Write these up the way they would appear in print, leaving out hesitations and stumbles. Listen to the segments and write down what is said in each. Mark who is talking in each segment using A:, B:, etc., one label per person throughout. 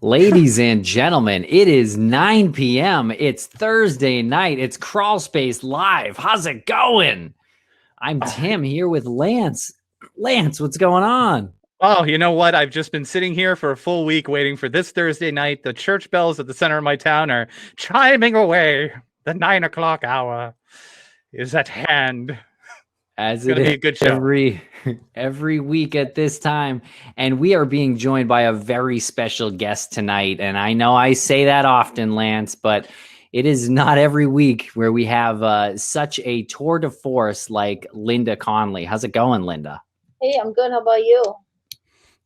A: Ladies and gentlemen, it is 9 p.m. It's Thursday night. It's Crawlspace Live. How's it going? I'm Tim here with Lance. Lance, what's going on?
B: Oh, you know what? I've just been sitting here for a full week waiting for this Thursday night. The church bells at the center of my town are chiming away. The 9 o'clock hour is at hand.
A: As
B: It's
A: it
B: going to
A: is
B: be a good show.
A: every week at this time, and we are being joined by a very special guest tonight. And I know I say that often, Lance, but it is not every week where we have such a tour de force like Linda Conley. How's it going, Linda?
C: Hey, I'm good. How about you?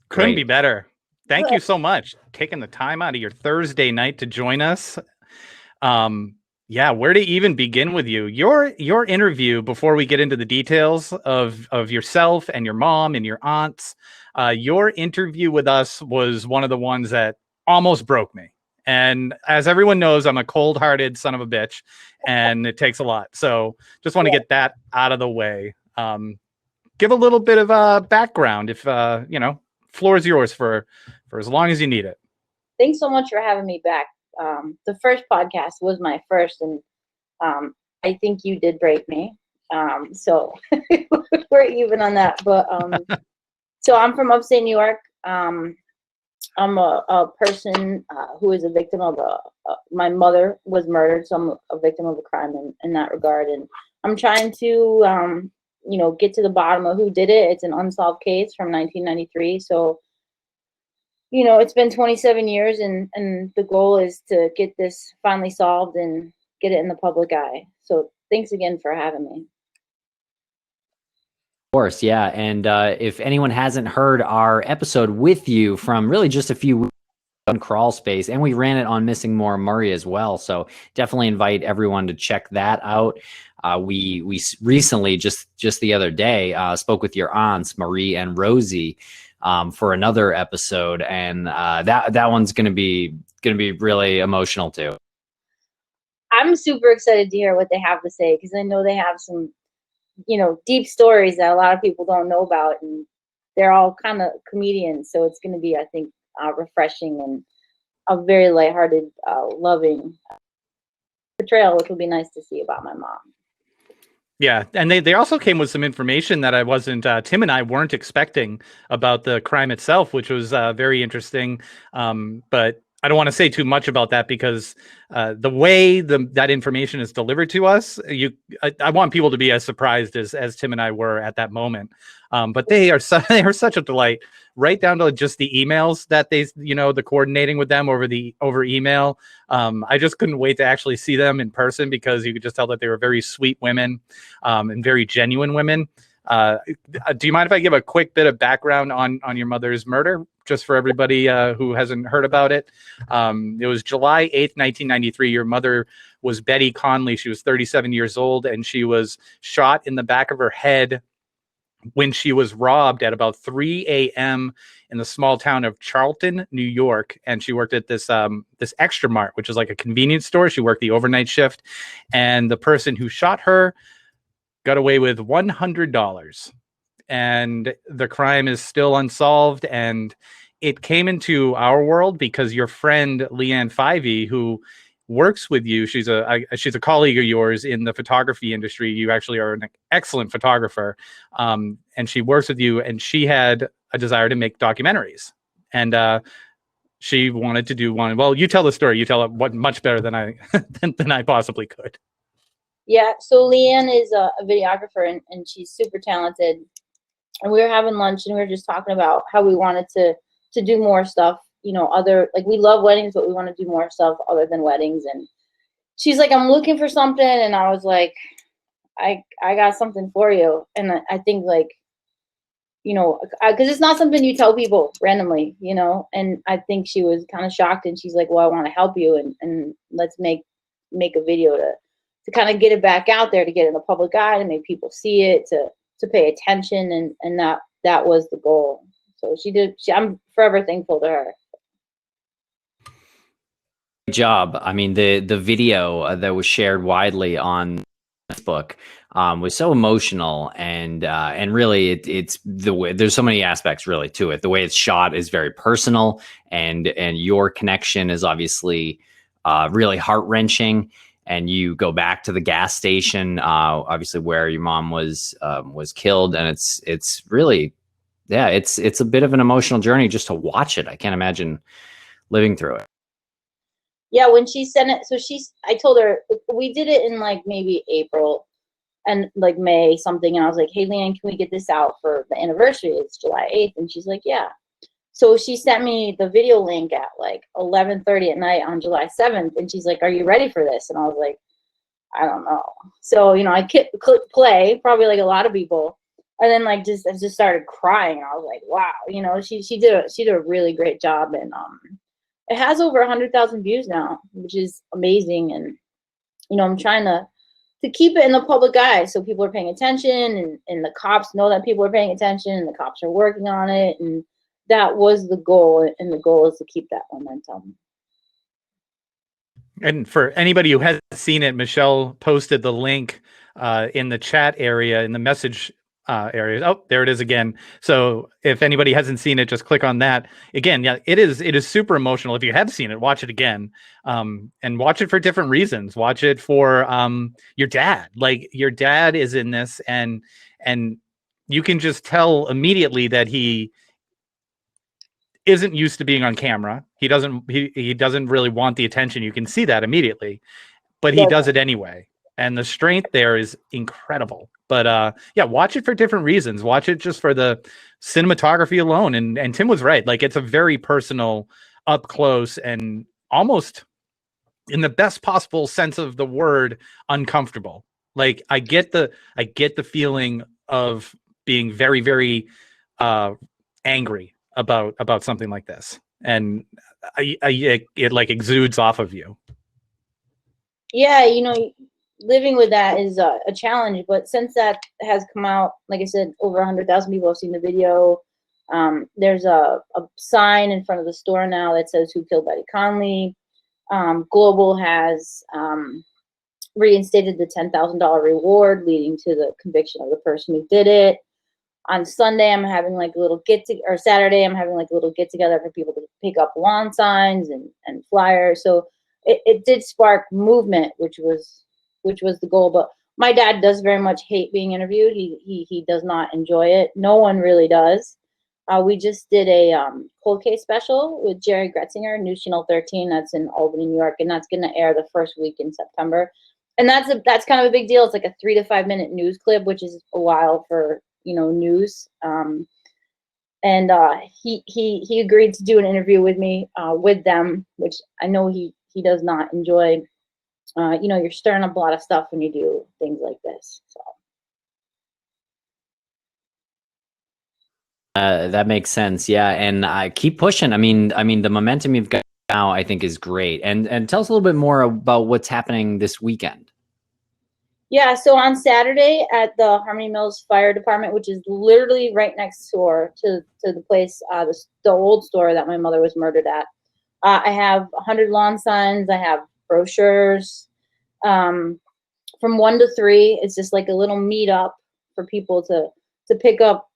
B: Couldn't
A: Great.
B: be better. Thank
C: Good.
B: you so much. Taking the time out of your Thursday night to join us. Yeah, where to even begin with you? Your interview, before we get into the details of yourself and your mom and your aunts, your interview with us was one of the ones that almost broke me. And as everyone knows, I'm a cold-hearted son of a bitch, and it takes a lot. So just want to get that out of the way. Give a little bit of background, if floor is yours for as long as you need it.
C: Thanks so much for having me back. The first podcast was my first, and I think you did break me. So we're even on that. But so I'm from upstate New York. I'm a person who is a victim of my mother was murdered, so I'm a victim of a crime in that regard. And I'm trying to, get to the bottom of who did it. It's an unsolved case from 1993. So, it's been 27 years, and the goal is to get this finally solved and get it in the public eye. So thanks again for having me.
A: Of course, yeah. And if anyone hasn't heard our episode with you from really just a few weeks on Crawlspace, and we ran it on Missing More Murray as well, so definitely invite everyone to check that out. We recently, just the other day, spoke with your aunts Marie and Rosie for another episode, and that one's gonna be really emotional too.
C: I'm super excited to hear what they have to say, because I know they have some deep stories that a lot of people don't know about, and they're all kind of comedians. So it's going to be, I think, refreshing and a very lighthearted, loving portrayal, which will be nice to see about my mom.
B: Yeah, and they also came with some information that I wasn't, Tim and I weren't expecting about the crime itself, which was very interesting. But I don't want to say too much about that, because the way that information is delivered to us, I want people to be as surprised as Tim and I were at that moment. But they are such a delight, right down to just the emails that the coordinating with them over email. I just couldn't wait to actually see them in person, because you could just tell that they were very sweet women, and very genuine women. Do you mind if I give a quick bit of background on your mother's murder, just for everybody who hasn't heard about it? It was July 8th, 1993. Your mother was Betty Conley. She was 37 years old, and she was shot in the back of her head when she was robbed at about 3 a.m. in the small town of Charlton, New York. And she worked at this Extra Mart, which is like a convenience store. She worked the overnight shift, and the person who shot her got away with $100. And the crime is still unsolved. And it came into our world because your friend Leanne Fivey, who works with you, she's a colleague of yours in the photography industry. You actually are an excellent photographer, and she works with you. And she had a desire to make documentaries, and she wanted to do one. Well, you tell the story. You tell it much better than I than I possibly could.
C: Yeah, so Leanne is a videographer, and she's super talented. And we were having lunch, and we were just talking about how we wanted to do more stuff, we love weddings, but we want to do more stuff other than weddings. And she's like, I'm looking for something. And I was like, I got something for you. And I think, because it's not something you tell people randomly, and I think she was kind of shocked, and she's like, well, I want to help you, and let's make a video to kind of get it back out there, to get it in the public eye, to make people see it, to pay attention, and that was the goal. So I'm forever thankful to her.
A: Great job. I mean, the video that was shared widely on book was so emotional, and really it's the way, there's so many aspects really to it. The way it's shot is very personal, and your connection is obviously really heart-wrenching. And you go back to the gas station, obviously where your mom was killed, and it's really, yeah, it's a bit of an emotional journey just to watch it. I can't imagine living through it.
C: Yeah, when she sent it, so I told her, we did it in like maybe April and like May something, and I was like, hey, Leanne, can we get this out for the anniversary? It's July 8th. And she's like, yeah. So she sent me the video link at like 11:30 at night on July 7th, and she's like, are you ready for this? And I was like, I don't know. So, you know, I clicked play, probably like a lot of people, and then like I just started crying. I was like, wow, you know, she did a really great job, and it has over 100,000 views now, which is amazing. And you know, I'm trying to keep it in the public eye so people are paying attention, and the cops know that people are paying attention, and the cops are working on it, and that was the goal, and the goal is to keep that momentum.
B: And for anybody who hasn't seen it, Michelle posted the link in the chat area, in the message areas. Oh, there it is again. So if anybody hasn't seen it, just click on that. Again, yeah, it is super emotional. If you have seen it, watch it again, and watch it for different reasons. Watch it for your dad. Like, your dad is in this, and you can just tell immediately that he isn't used to being on camera. He doesn't really want the attention. You can see that immediately, but he does it anyway. And the strength there is incredible. But yeah, watch it for different reasons. Watch it just for the cinematography alone. And Tim was right. Like, it's a very personal, up close, and almost, in the best possible sense of the word, uncomfortable. Like, I get the feeling of being very, very angry about something like this, and it like exudes off of you. Yeah, you know,
C: Living with that is a challenge, but since that has come out, like I said, over 100,000 people have seen the video. There's a sign in front of the store now that says "Who Killed Betty Conley?" Global has reinstated the $10,000 reward, leading to the conviction of the person who did it. On Sunday, I'm having like a little or Saturday, I'm having like a little get together for people to pick up lawn signs and flyers. So it did spark movement, which was the goal. But my dad does very much hate being interviewed. He does not enjoy it. No one really does. We just did a cold case special with Jerry Gretzinger, News Channel 13. That's in Albany, New York, and that's going to air the first week in September. And that's kind of a big deal. It's like a 3 to 5 minute news clip, which is a while for, you know, news. And he agreed to do an interview with me with them, which I know he does not enjoy. You know, you're stirring up a lot of stuff when you do things like this. So
A: that makes sense. Yeah, and I keep pushing. I mean, the momentum you've got now, I think, is great. And tell us a little bit more about what's happening this weekend.
C: Yeah, so on Saturday at the Harmony Mills Fire Department, which is literally right next door to the place, the old store that my mother was murdered at, I have 100 lawn signs. I have brochures. From 1 to 3, it's just like a little meetup for people to pick up,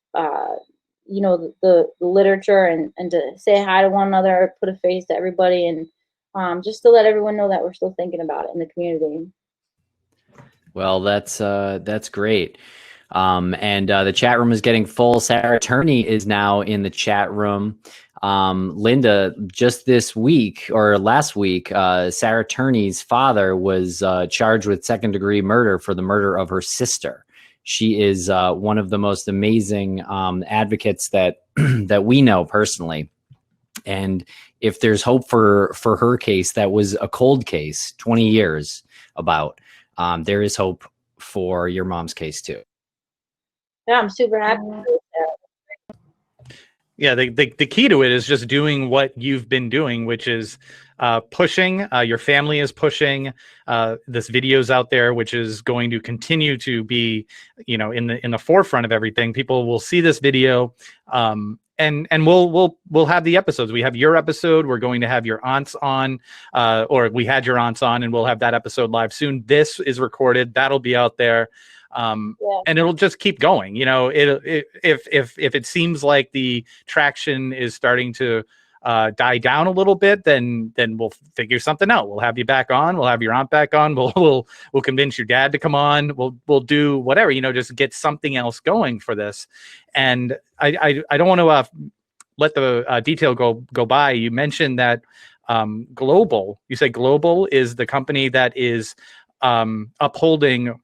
C: you know, the literature and to say hi to one another, put a face to everybody, and just to let everyone know that we're still thinking about it in the community.
A: Well, that's great. And the chat room is getting full. Sarah Turney is now in the chat room. Linda, just this week or last week, Sarah Turney's father was charged with second-degree murder for the murder of her sister. She is one of the most amazing advocates that that we know personally. And if there's hope for her case, that was a cold case, 20 years about. There is hope for your mom's case too.
C: Yeah, I'm super happy with that.
B: Yeah, the key to it is just doing what you've been doing, which is pushing. Your family is pushing. This video's out there, which is going to continue to be, you know, in the forefront of everything. People will see this video, and we'll have the episodes. We have your episode. We're going to have your aunts on, or we had your aunts on, and we'll have that episode live soon. This is recorded. That'll be out there, and it'll just keep going. You know, if it seems like the traction is starting to die down a little bit, then we'll figure something out. We'll have you back on. We'll have your aunt back on. We'll convince your dad to come on. We'll do whatever, you know, just get something else going for this. And I don't want to let the detail go by. You mentioned that Global. You said Global is the company that is upholding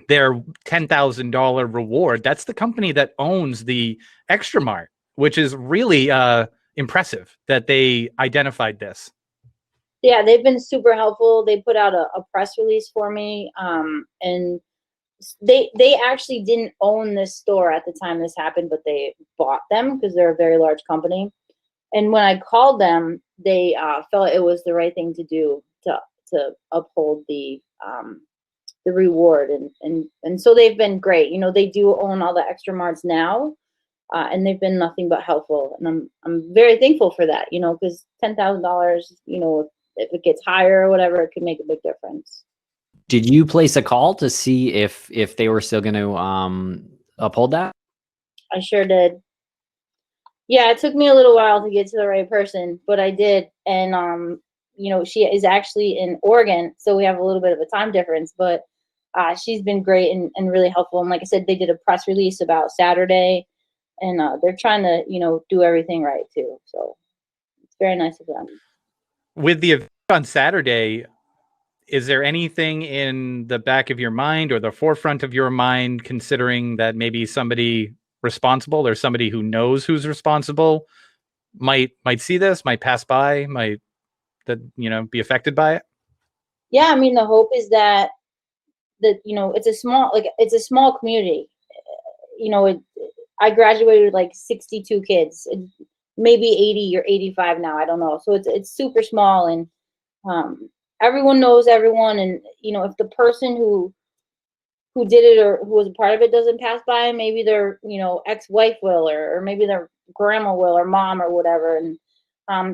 B: their $10,000 reward. That's the company that owns the Extra Mart, which is really impressive that they identified this.
C: Yeah, they've been super helpful. They put out a press release for me, and they actually didn't own this store at the time this happened, but they bought them because they're a very large company. And when I called them, they felt it was the right thing to do to uphold the reward, and so they've been great. You know, they do own all the Extra Marts now. And they've been nothing but helpful, and I'm very thankful for that. You know, because $10,000, you know, if it gets higher or whatever, it could make a big difference.
A: Did you place a call to see if they were still going to uphold that?
C: I sure did. Yeah, it took me a little while to get to the right person, but I did. And you know, she is actually in Oregon, so we have a little bit of a time difference, but she's been great and really helpful. And like I said, they did a press release about Saturday. And they're trying to, you know, do everything right too. So it's very nice of them.
B: With the event on Saturday, is there anything in the back of your mind or the forefront of your mind, considering that maybe somebody responsible or somebody who knows who's responsible might see this, might pass by, might be affected by it?
C: Yeah, I mean, the hope is that you know, it's a small community. You know, I graduated with like 62 kids, maybe 80 or 85 now. I don't know. So it's super small, and everyone knows everyone. And you know, if the person who did it or who was a part of it doesn't pass by, maybe their, you know, ex-wife will, or maybe their grandma will, or mom or whatever. And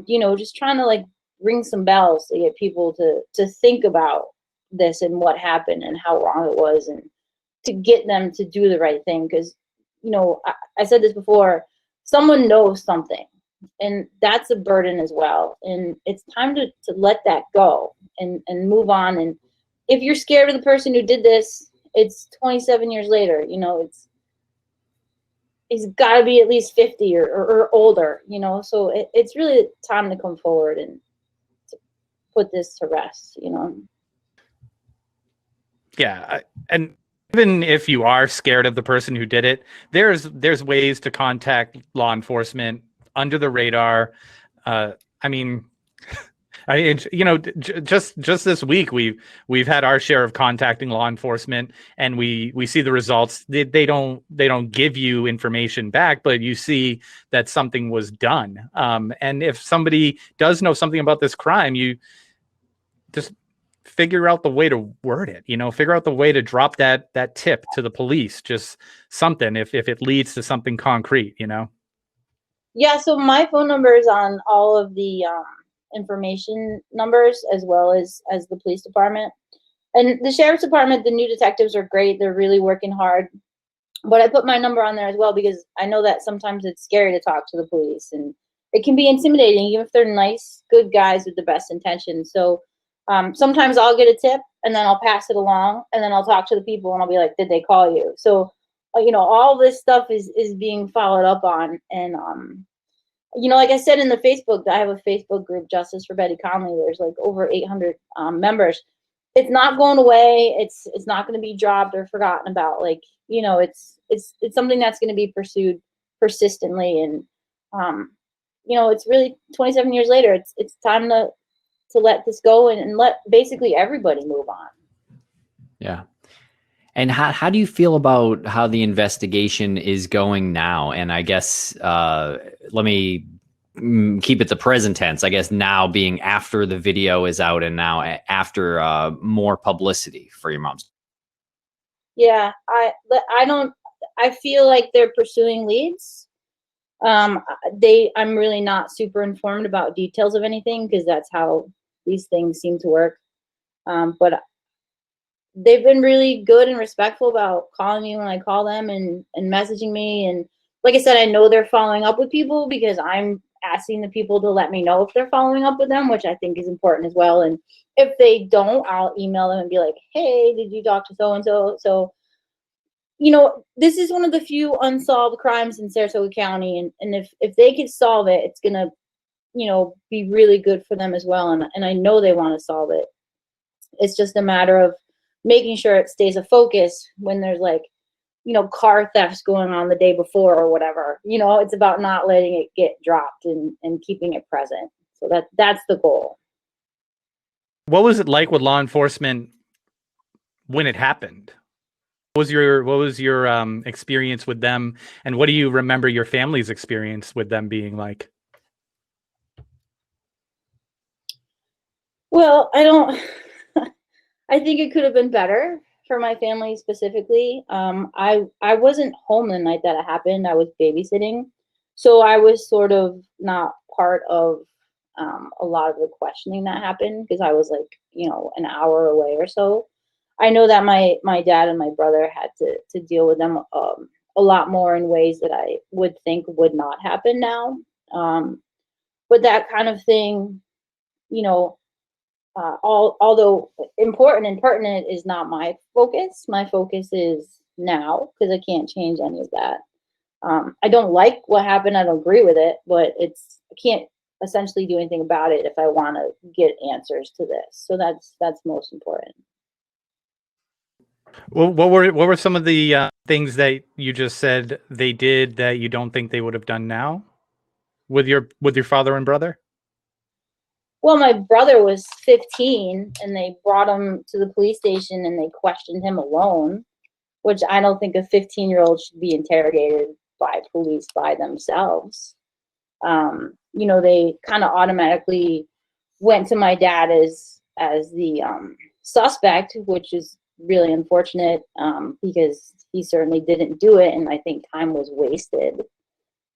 C: you know, just trying to like ring some bells to get people to think about this and what happened and how wrong it was, and to get them to do the right thing. Because you know, I said this before, someone knows something, and that's a burden as well. And it's time to let that go and move on. And if you're scared of the person who did this, it's 27 years later, you know, he's got to be at least 50 or older, you know. So it's really time to come forward and to put this to rest, you know.
B: Yeah, and even if you are scared of the person who did it, there's ways to contact law enforcement under the radar. I mean, you know, just this week we've had our share of contacting law enforcement, and we see the results. They don't give you information back, but you see that something was done. And if somebody does know something about this crime, you just figure out the way to word it, you know, figure out the way to drop that tip to the police, just something, if it leads to something concrete, you know?
C: Yeah. So my phone number is on all of the information numbers, as well as the police department and the sheriff's department. The new detectives are great. They're really working hard, but I put my number on there as well, because I know that sometimes it's scary to talk to the police, and it can be intimidating, even if they're nice, good guys with the best intentions. So sometimes I'll get a tip and then I'll pass it along, and then I'll talk to the people and I'll be like, did they call you? So, you know, all this stuff is being followed up on. And, you know, like I said, in the Facebook, I have a Facebook group, Justice for Betty Conley. There's like over 800 members. It's not going away. It's not going to be dropped or forgotten about. Like, you know, it's something that's going to be pursued persistently. And, you know, it's really 27 years later. It's time to let this go and let basically everybody move on.
A: Yeah. And how do you feel about how the investigation is going now? And I guess let me keep it the present tense. I guess now being after the video is out, and now after more publicity for your mom's.
C: Yeah, I feel like they're pursuing leads. I'm really not super informed about details of anything because that's how these things seem to work. But they've been really good and respectful about calling me when I call them and messaging me. And like I said, I know they're following up with people because I'm asking the people to let me know if they're following up with them, which I think is important as well. And if they don't, I'll email them and be like, hey, did you talk to so-and-so? So, this is one of the few unsolved crimes in Saratoga County. And if they could solve it, it's going to, be really good for them as well. And I know they want to solve it. It's just a matter of making sure it stays a focus when there's car thefts going on the day before or whatever. It's about not letting it get dropped and keeping it present. So that's the goal.
B: What was it like with law enforcement when it happened? What was your experience with them, and what do you remember your family's experience with them being like?
C: Well, I think it could have been better for my family specifically. I wasn't home the night that it happened. I was babysitting, so I was sort of not part of a lot of the questioning that happened because I was an hour away or so. I know that my dad and my brother had to deal with them a lot more in ways that I would think would not happen now. But that kind of thing, although important and pertinent, is not my focus. My focus is now because I can't change any of that. I don't like what happened. I don't agree with it, but I can't essentially do anything about it if I want to get answers to this. So that's most important.
B: Well, what were some of the things that you just said they did that you don't think they would have done now with your father and brother?
C: Well, my brother was 15 and they brought him to the police station and they questioned him alone, which I don't think a 15-year-old should be interrogated by police by themselves. They kind of automatically went to my dad as the suspect, which is really unfortunate because he certainly didn't do it, and I think time was wasted.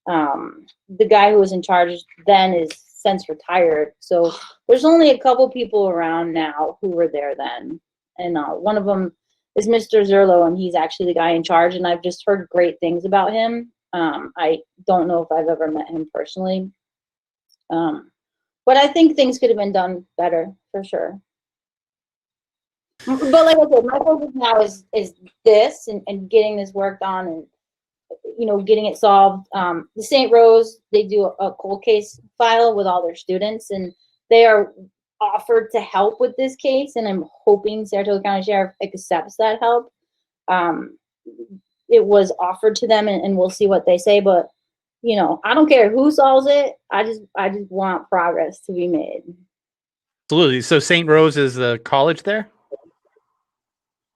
C: The guy who was in charge then is since retired, so there's only a couple people around now who were there then, and one of them is Mr. Zerlo, and he's actually the guy in charge, and I've just heard great things about him. I don't know if I've ever met him personally, but I think things could have been done better for sure. But like I said, my focus now is this and getting this work done and getting it solved. The St. Rose, they do a cold case file with all their students, and they are offered to help with this case, and I'm hoping Saratoga County Sheriff accepts that help. It was offered to them, and we'll see what they say, but I don't care who solves it. I just want progress to be made.
B: Absolutely. So St. Rose is the college there?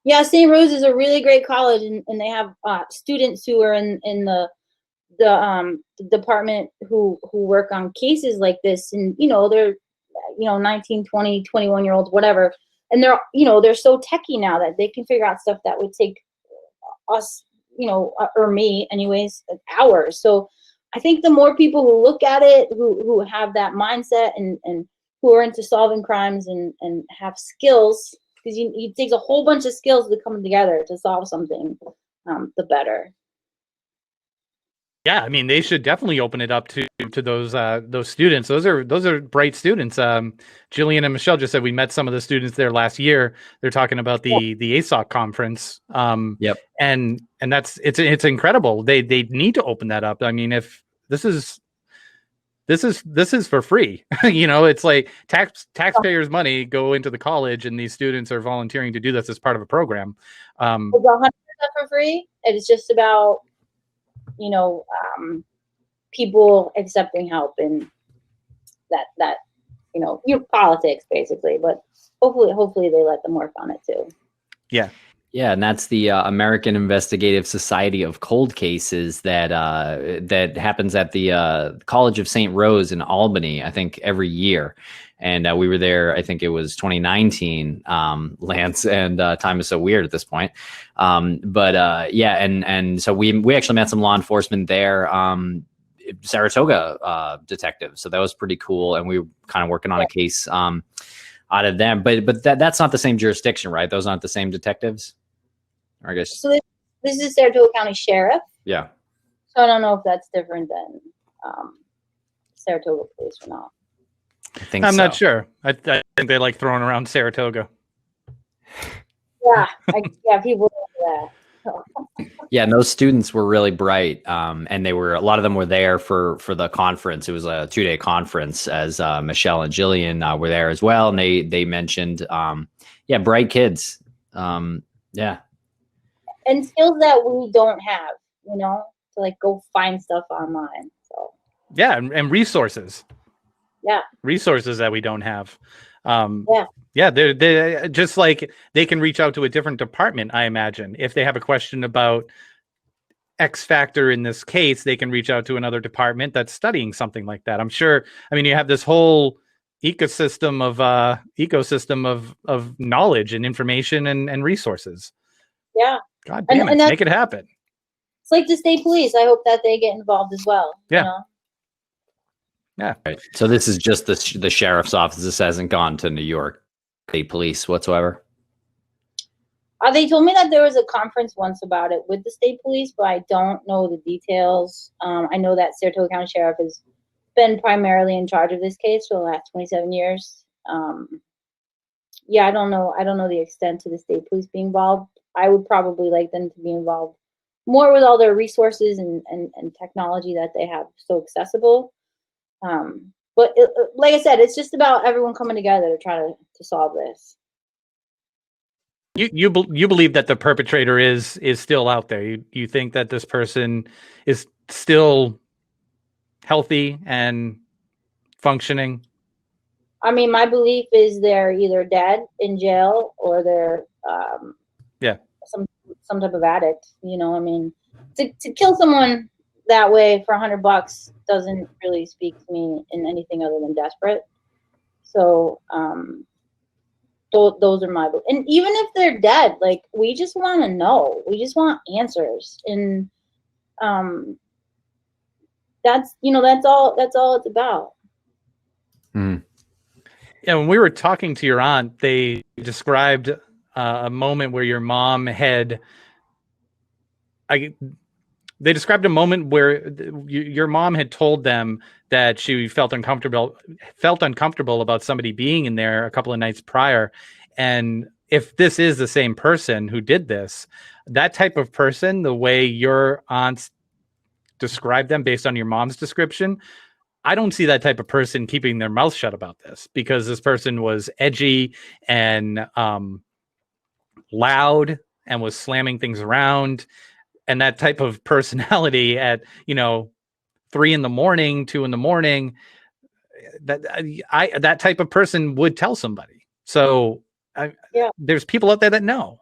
C: Yeah, St. Rose is a really great college, and they have students who are in the department who work on cases like this, and they're 19, 20, 21-year-olds, whatever, and they're so techy now that they can figure out stuff that would take us, or me anyways, hours. So I think the more people who look at it, who have that mindset and who are into solving crimes and have skills, because it takes a whole bunch of skills to come together to solve something, the better.
B: Yeah, I mean, they should definitely open it up to those students. Those are bright students. Jillian and Michelle just said we met some of the students there last year. They're talking about the ASOC conference.
A: Yep.
B: And it's incredible. They need to open that up. I mean, if this is for free, it's like taxpayers' money go into the college, and these students are volunteering to do this as part of a program.
C: It's 100% for free. It's just about people accepting help and that your politics basically, but hopefully they let them work on it too.
B: Yeah.
A: Yeah, and that's the American Investigative Society of Cold Cases that happens at the College of St. Rose in Albany, I think, every year. And we were there, I think it was 2019, Lance, and time is so weird at this point. But yeah, and so we actually met some law enforcement there. Saratoga detectives. So that was pretty cool. And we were kind of working on a case out of them. But that's not the same jurisdiction, right? Those aren't the same detectives? Or I guess.
C: So this is Saratoga County Sheriff.
A: Yeah.
C: So I don't know if that's different than Saratoga Police or not.
B: I'm not sure. I think they like throwing around Saratoga.
C: Yeah, people do that.
A: Yeah, and those students were really bright, and a lot of them were there for the conference. It was a 2-day conference, as Michelle and Jillian were there as well, and they mentioned, bright kids, yeah,
C: and skills that we don't have, to like go find stuff online. So
B: yeah, and resources.
C: Yeah,
B: resources that we don't have.
C: Yeah,
B: they're just like they can reach out to a different department. I imagine if they have a question about X factor in this case, they can reach out to another department that's studying something like that. I'm sure. I mean, you have this whole ecosystem of knowledge and information and resources.
C: Yeah.
B: God damn it, make it happen.
C: It's like the state police. I hope that they get involved as well.
B: Yeah. Yeah.
A: Right. So this is just the sheriff's office. This hasn't gone to New York State Police whatsoever.
C: They told me that there was a conference once about it with the state police, but I don't know the details. I know that Saratoga County Sheriff has been primarily in charge of this case for the last 27 years. I don't know. I don't know the extent to the state police being involved. I would probably like them to be involved more with all their resources and technology that they have so accessible. But like I said, it's just about everyone coming together to try to solve this.
B: You believe that the perpetrator is still out there. You think that this person is still healthy and functioning?
C: I mean, my belief is they're either dead in jail or they're some type of addict. I mean, to kill someone that way for $100 doesn't really speak to me in anything other than desperate. So those are my, and even if they're dead, like, we just want to know, we just want answers, and that's all it's about.
B: Yeah, when we were talking to your aunt, they described a moment where your mom had they described a moment where your mom had told them that she felt uncomfortable about somebody being in there a couple of nights prior. And if this is the same person who did this, that type of person, the way your aunts described them based on your mom's description, I don't see that type of person keeping their mouth shut about this, because this person was edgy and loud and was slamming things around. And that type of personality at, 3 a.m, 2 a.m, that type of person would tell somebody. So there's people out there that know.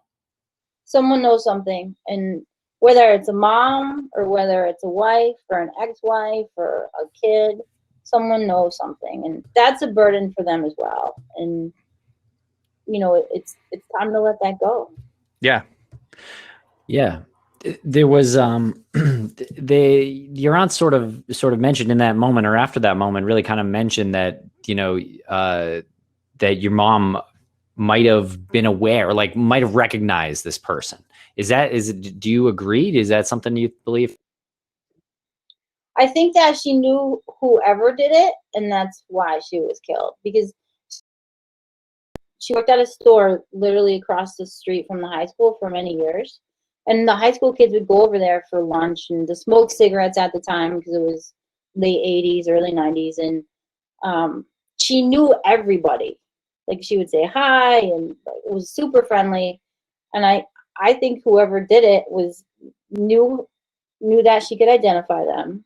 C: Someone knows something, and whether it's a mom or whether it's a wife or an ex-wife or a kid, someone knows something, and that's a burden for them as well. And it's time to let that go.
B: Yeah.
A: There was your aunt sort of mentioned in that moment, or after that moment, really kind of mentioned that that your mom might have been aware, like might have recognized this person. Do you agree? Is that something you believe?
C: I think that she knew whoever did it, and that's why she was killed, because she worked at a store literally across the street from the high school for many years. And the high school kids would go over there for lunch and to smoke cigarettes at the time, because it was late 80s, early 90s. And she knew everybody. Like, she would say hi, and it was super friendly. And I think whoever did it knew that she could identify them,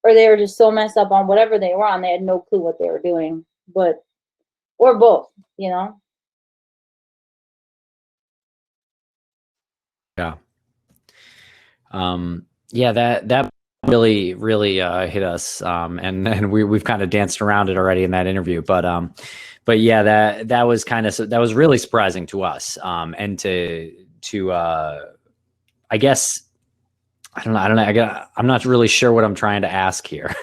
C: or they were just so messed up on whatever they were on, they had no clue what they were doing. Or both,
A: Yeah. That really hit us. And we've kind of danced around it already in that interview, but yeah, that was that was really surprising to us. And to I guess I don't know. I'm not really sure what I'm trying to ask here.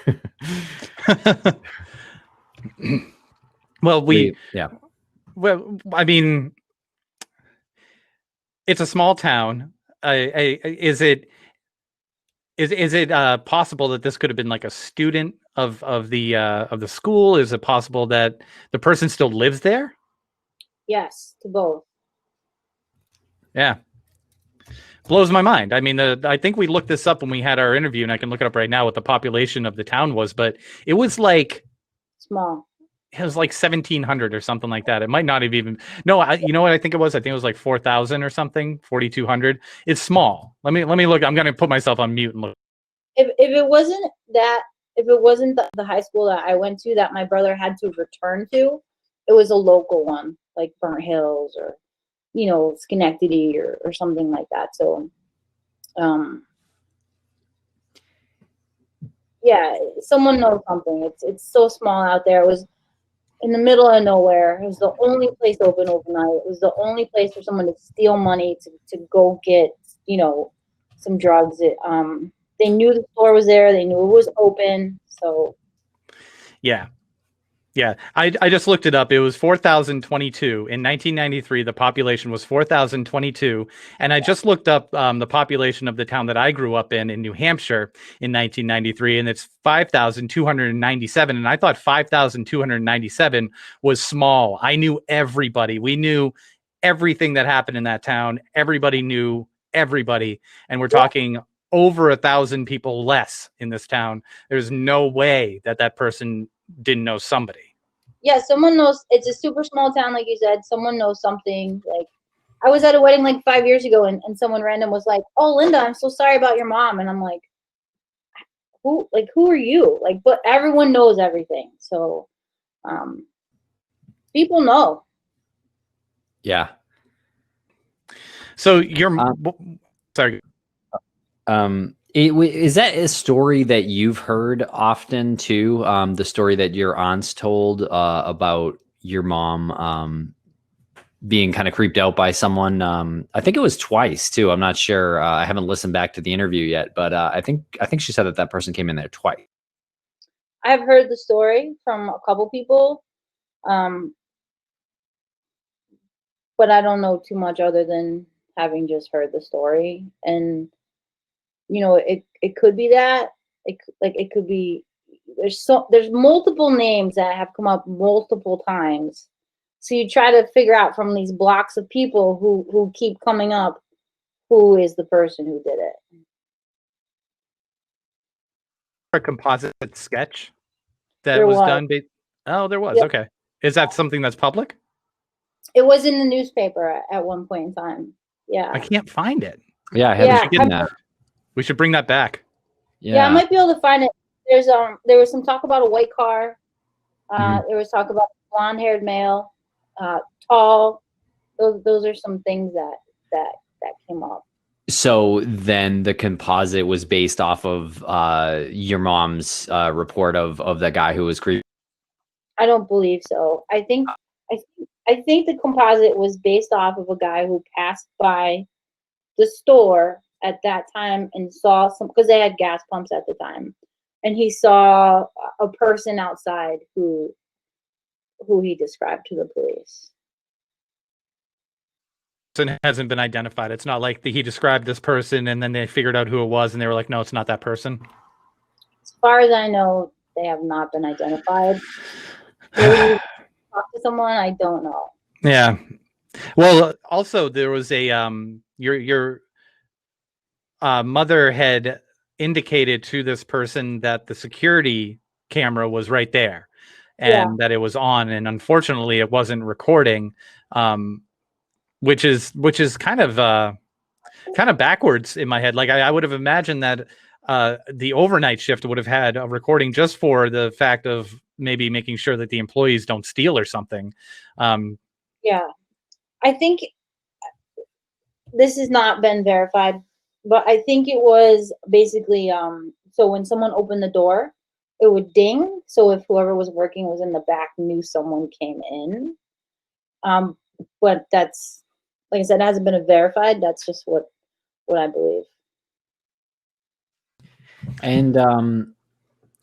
B: Well,
A: yeah.
B: well, I mean, it's a small town. Is it possible that this could have been like a student of the school? Is it possible that the person still lives there?
C: Yes, to both.
B: Yeah. Blows my mind. I mean, I think we looked this up when we had our interview, and I can look it up right now what the population of the town was, but it was like
C: Small.
B: it was like 1,700 or something like that. It might not have even. No, you know what I think it was? I think it was like 4,000 or something, 4,200. It's small. Let me look. I'm gonna put myself on mute and look.
C: If it wasn't that, if it wasn't the high school that I went to that my brother had to return to, it was a local one like Burnt Hills or Schenectady or something like that. So, yeah, someone knows something. It's so small out there. It was in the middle of nowhere. It was the only place open overnight. It was the only place for someone to steal money to go get some drugs. They knew the store was there. They knew it was open. So
B: Yeah. Yeah, I just looked it up. It was 4,022 in 1993. The population was 4,022, and I just looked up the population of the town that I grew up in New Hampshire in 1993, and it's 5,297. And I thought 5,297 was small. I knew everybody. We knew everything that happened in that town. Everybody knew everybody, and we're talking over 1,000 people less in this town. There's no way that person didn't know somebody.
C: Yeah, someone knows. It's a super small town, like you said. Someone knows something. Like, I was at a wedding like 5 years ago, and someone random was like, "Oh, Linda, I'm so sorry about your mom," and I'm like, "Who? Like, who are you?" Like, but everyone knows everything, so people know.
B: Yeah. So you're sorry.
A: Is that a story that you've heard often too? The story that your aunts told about your mom being kind of creeped out by someone. I think it was twice too. I'm not sure. I haven't listened back to the interview yet, but I think she said that person came in there twice.
C: I've heard the story from a couple people, but I don't know too much other than having just heard the story. And it could be that it could be. There's multiple names that have come up multiple times. So you try to figure out from these blocks of people who keep coming up, who is the person who did it.
B: A composite sketch that
C: There
B: was
C: was.
B: done. Oh, there was.
C: Yep.
B: Okay. Is that something that's public?
C: It was in the newspaper at one point in time. Yeah.
B: I can't find it.
A: Yeah, I haven't seen that.
B: We should bring that back.
C: Yeah, I might be able to find it. There was some talk about a white car. There was talk about a blonde-haired male, tall. Those are some things that came up.
A: So then the composite was based off of your mom's report of the guy who was creepy.
C: I don't believe so. I think the composite was based off of a guy who passed by the store at that time and saw because they had gas pumps at the time, and he saw a person outside who he described to the police.
B: It hasn't been identified. It's not like he described this person and then they figured out who it was and they were like, no, it's not that person.
C: As far as I know, they have not been identified. Maybe talk to someone, I don't know.
B: Yeah. Well, also there was a your mother had indicated to this person that the security camera was right there and that it was on, and unfortunately it wasn't recording, which is kind of backwards in my head. Like I would have imagined that the overnight shift would have had a recording just for the fact of maybe making sure that the employees don't steal or something.
C: Yeah, I think this has not been verified, but I think it was basically so when someone opened the door, it would ding. So if whoever was working was in the back knew someone came in. But that's, like I said, it hasn't been verified. That's just what I believe.
A: And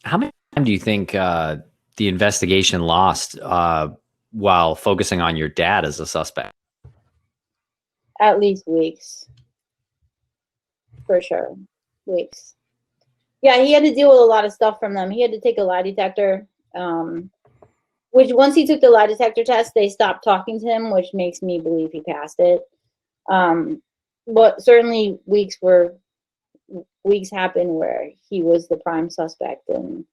A: how much time do you think the investigation lost while focusing on your dad as a suspect?
C: At least weeks. For sure. Weeks. Yeah, he had to deal with a lot of stuff from them. He had to take a lie detector, which once he took the lie detector test, they stopped talking to him, which makes me believe he passed it. But certainly weeks happened where he was the prime suspect, and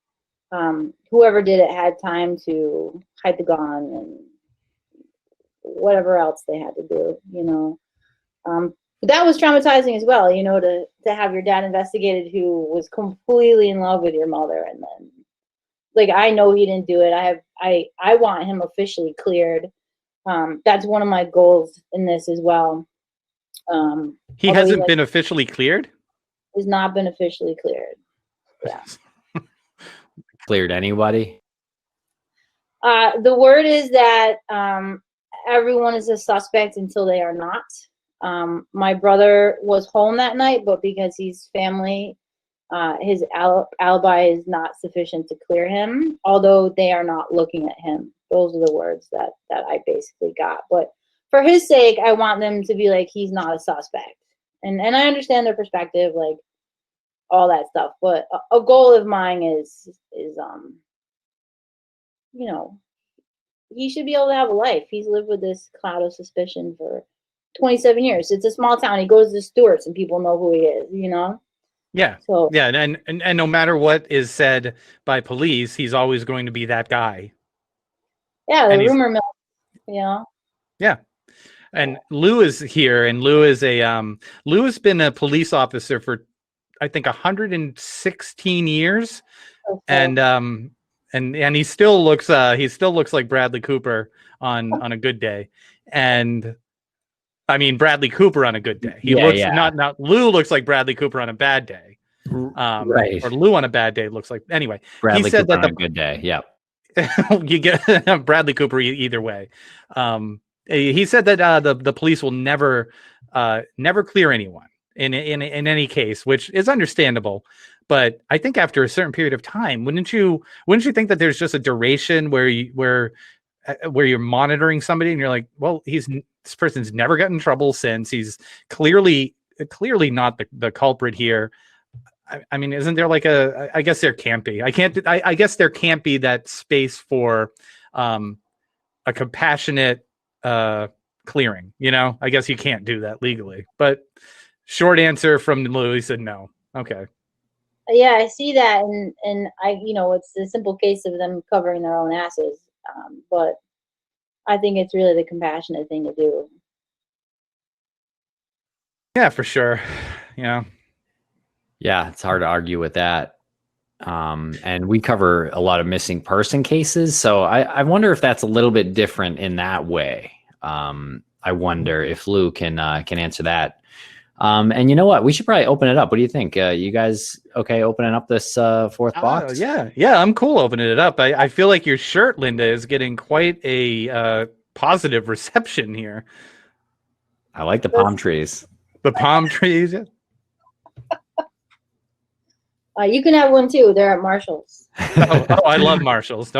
C: whoever did it had time to hide the gun and whatever else they had to do, you know. But that was traumatizing as well, you know, to have your dad investigated who was completely in love with your mother, and then, like, I know he didn't do it. I want him officially cleared. That's one of my goals in this as well.
B: He hasn't been officially cleared?
C: Has not been officially cleared. Yeah.
A: Cleared anybody?
C: The word is that everyone is a suspect until they are not. My brother was home that night, but because he's family, his alibi is not sufficient to clear him, although they are not looking at him. Those are the words that I basically got. But for his sake, I want them to be like, he's not a suspect. And I understand their perspective, like all that stuff. But a goal of mine is you know, he should be able to have a life. He's lived with this cloud of suspicion for 27 years. It's a small town. He goes to Stewart's and people know who he is, you know?
B: Yeah. So yeah, and no matter what is said by police, he's always going to be that guy.
C: Yeah, the rumor mill, you know?
B: Yeah. And Lou is here, and Lou is Lou has been a police officer for, I think, 116 years. Okay. And he still looks like Bradley Cooper on a good day. And I mean, Bradley Cooper on a good day. Not Lou looks like Bradley Cooper on a bad day. Right. Or Lou on a bad day looks like, anyway.
A: Bradley Cooper that on a good day. Yeah.
B: You get Bradley Cooper either way. He said that the police will never clear anyone in any case, which is understandable. But I think after a certain period of time, wouldn't you think that there's just a duration where you're monitoring somebody and you're like, well, this person's never gotten in trouble since. He's clearly not the culprit here. I mean, isn't there like I guess there can't be. I guess there can't be that space for a compassionate clearing, you know? I guess you can't do that legally. But short answer from Lou, he said no. Okay.
C: Yeah, I see that, and it's a simple case of them covering their own asses. But I think it's really the compassionate thing to do.
B: Yeah, for sure. Yeah.
A: Yeah, it's hard to argue with that. And we cover a lot of missing person cases. So I wonder if that's a little bit different in that way. I wonder if Lou can answer that. And you know what? We should probably open it up. What do you think? You guys okay opening up this fourth box?
B: Yeah, I'm cool opening it up. I feel like your shirt, Linda, is getting quite a positive reception here.
A: I like the palm trees.
B: The palm trees, yeah.
C: You can have one too. They're at Marshall's.
B: Oh, I love Marshall's.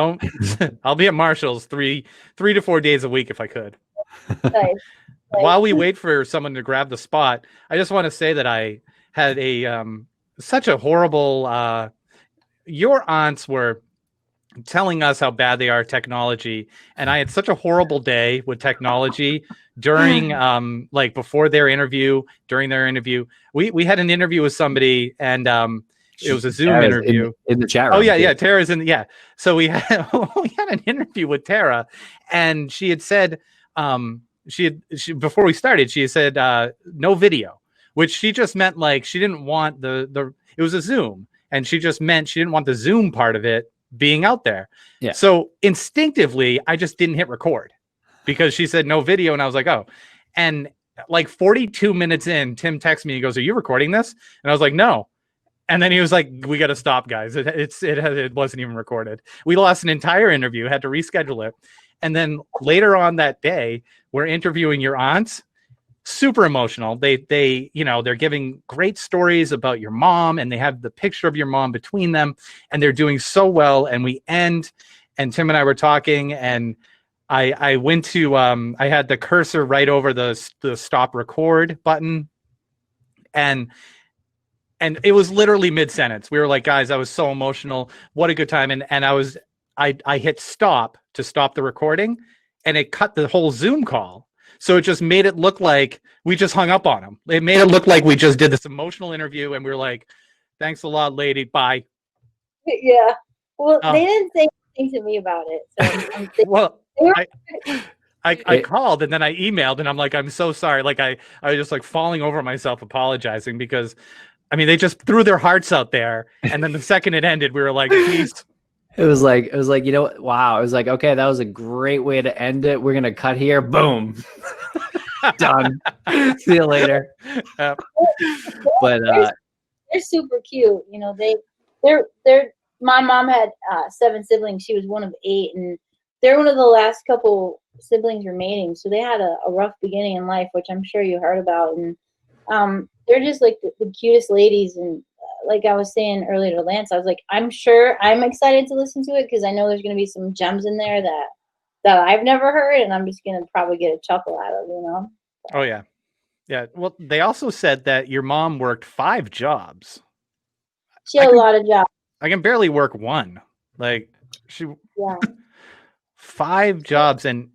B: I'll be at Marshall's 3 to 4 days a week if I could. Nice. While we wait for someone to grab the spot, I just want to say that I had such a horrible. Your aunts were telling us how bad they are at technology, and I had such a horrible day with technology during before their interview, during their interview. We had an interview with somebody, and it was a Zoom interview
A: in the chat room.
B: Oh yeah, Tara's in. Yeah, so we had an interview with Tara, and she had said. She before we started, she said no video, which she just meant like she didn't want the it was a Zoom, and she just meant she didn't want the Zoom part of it being out there. Yeah. So instinctively, I just didn't hit record because she said no video, and I was like, oh. And like 42 minutes in, Tim texted me. He goes, "Are you recording this?" And I was like, "No." And then he was like, "We got to stop, guys. It wasn't even recorded. We lost an entire interview. Had to reschedule it." And then later on that day, we're interviewing your aunts, super emotional. They they're giving great stories about your mom, and they have the picture of your mom between them, and they're doing so well. And we end, and Tim and I were talking, and I went to I had the cursor right over the stop record button, and it was literally mid-sentence. We were like, guys, I was so emotional. What a good time. And I hit stop to stop the recording, and it cut the whole Zoom call. So it just made it look like we just hung up on him. It made it look like we just did this emotional interview, and we were like, thanks a lot, lady. Bye.
C: Yeah. Well, they didn't say anything to me about it. So
B: well, I called, and then I emailed, and I'm like, I'm so sorry. Like I was just like falling over myself apologizing, because I mean, they just threw their hearts out there, and then the second it ended, we were like, "Geez."
A: It was like, wow. It was like, okay, that was a great way to end it. We're gonna cut here. Boom, done. See you later. But
C: they're super cute. They're. My mom had 7 siblings. She was one of 8, and they're one of the last couple siblings remaining. So they had a rough beginning in life, which I'm sure you heard about, and they're just like the cutest ladies. And like I was saying earlier to Lance, I was like, I'm excited to listen to it, because I know there's going to be some gems in there that I've never heard, and I'm just going to probably get a chuckle out of.
B: Oh yeah. Well, they also said that your mom worked 5 jobs.
C: She had a lot of jobs.
B: I can barely work one. Like she 5 jobs. And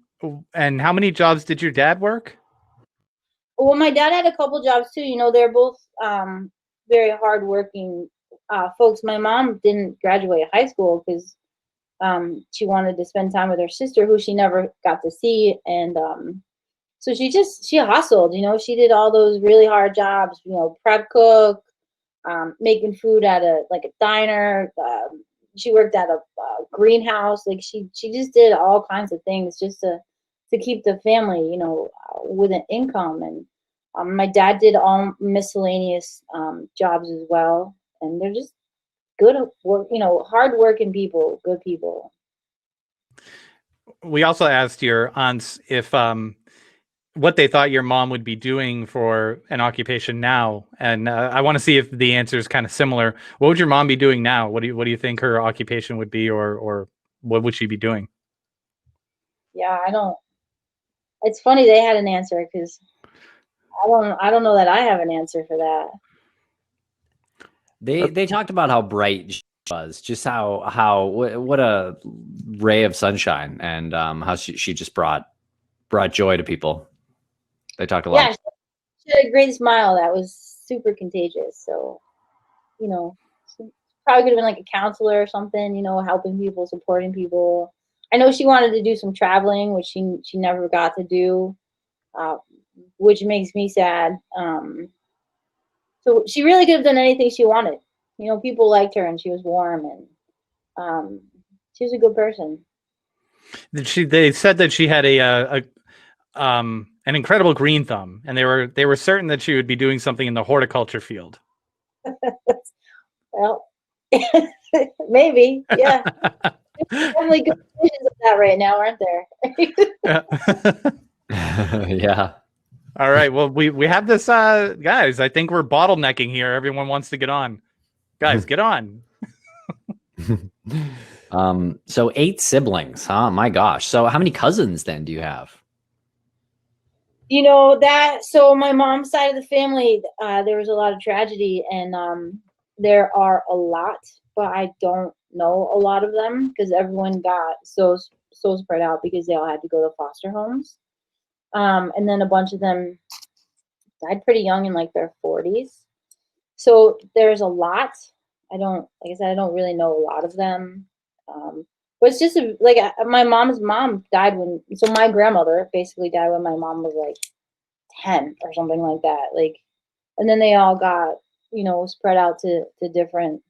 B: how many jobs did your dad work?
C: Well, my dad had a couple jobs too. They're both very hardworking folks. My mom didn't graduate high school because she wanted to spend time with her sister, who she never got to see, and so she hustled. She did all those really hard jobs. Prep cook, making food at a diner. She worked at a greenhouse. Like she just did all kinds of things just to keep the family, with an income. And my dad did all miscellaneous jobs as well. And they're just good work, hard working people, good people.
B: We also asked your aunts if what they thought your mom would be doing for an occupation now, and I want to see if the answer is kind of similar. What would your mom be doing now? What do you think her occupation would be, or what would she be doing?
C: Yeah, I don't. It's funny they had an answer, because I don't know that I have an answer for that.
A: They talked about how bright she was, just how what a ray of sunshine, and how she just brought joy to people. They talked a lot.
C: Yeah, she had a great smile that was super contagious. So, she probably could have been like a counselor or something, helping people, supporting people. I know she wanted to do some traveling, which she never got to do, which makes me sad. So she really could have done anything she wanted. People liked her, and she was warm, and she was a good person.
B: They said that she had an incredible green thumb, and they were certain that she would be doing something in the horticulture field.
C: Well, maybe, yeah. There's definitely good visions of that right now, aren't there?
A: Yeah.
B: All right. Well, we have this, guys. I think we're bottlenecking here. Everyone wants to get on. Guys, get on.
A: So 8 siblings, huh? My gosh. So how many cousins then do you have?
C: So my mom's side of the family, there was a lot of tragedy, and there are a lot, but I don't know a lot of them, because everyone got so spread out because they all had to go to foster homes. And then a bunch of them died pretty young, in like their 40s. So there's a lot. Like I said, I don't really know a lot of them. But it's just my mom's mom died so my grandmother basically died when my mom was like 10 or something like that. And then they all got, spread out to different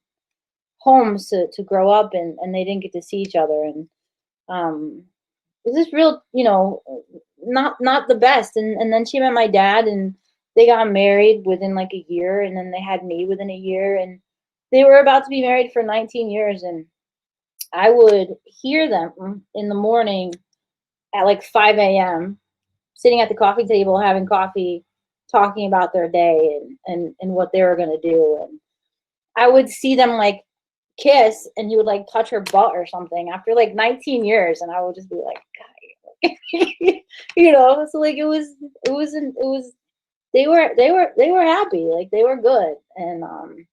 C: homes to grow up, and they didn't get to see each other. And it was just real, not the best. And then she met my dad, and they got married within like a year, and then they had me within a year, and they were about to be married for 19 years. And I would hear them in the morning at like 5 a.m. sitting at the coffee table having coffee, talking about their day and what they were going to do. And I would see them like kiss, and he would like touch her butt or something after like 19 years. And I would just be like, God, you know, so like it was, they were happy. Like they were good. And,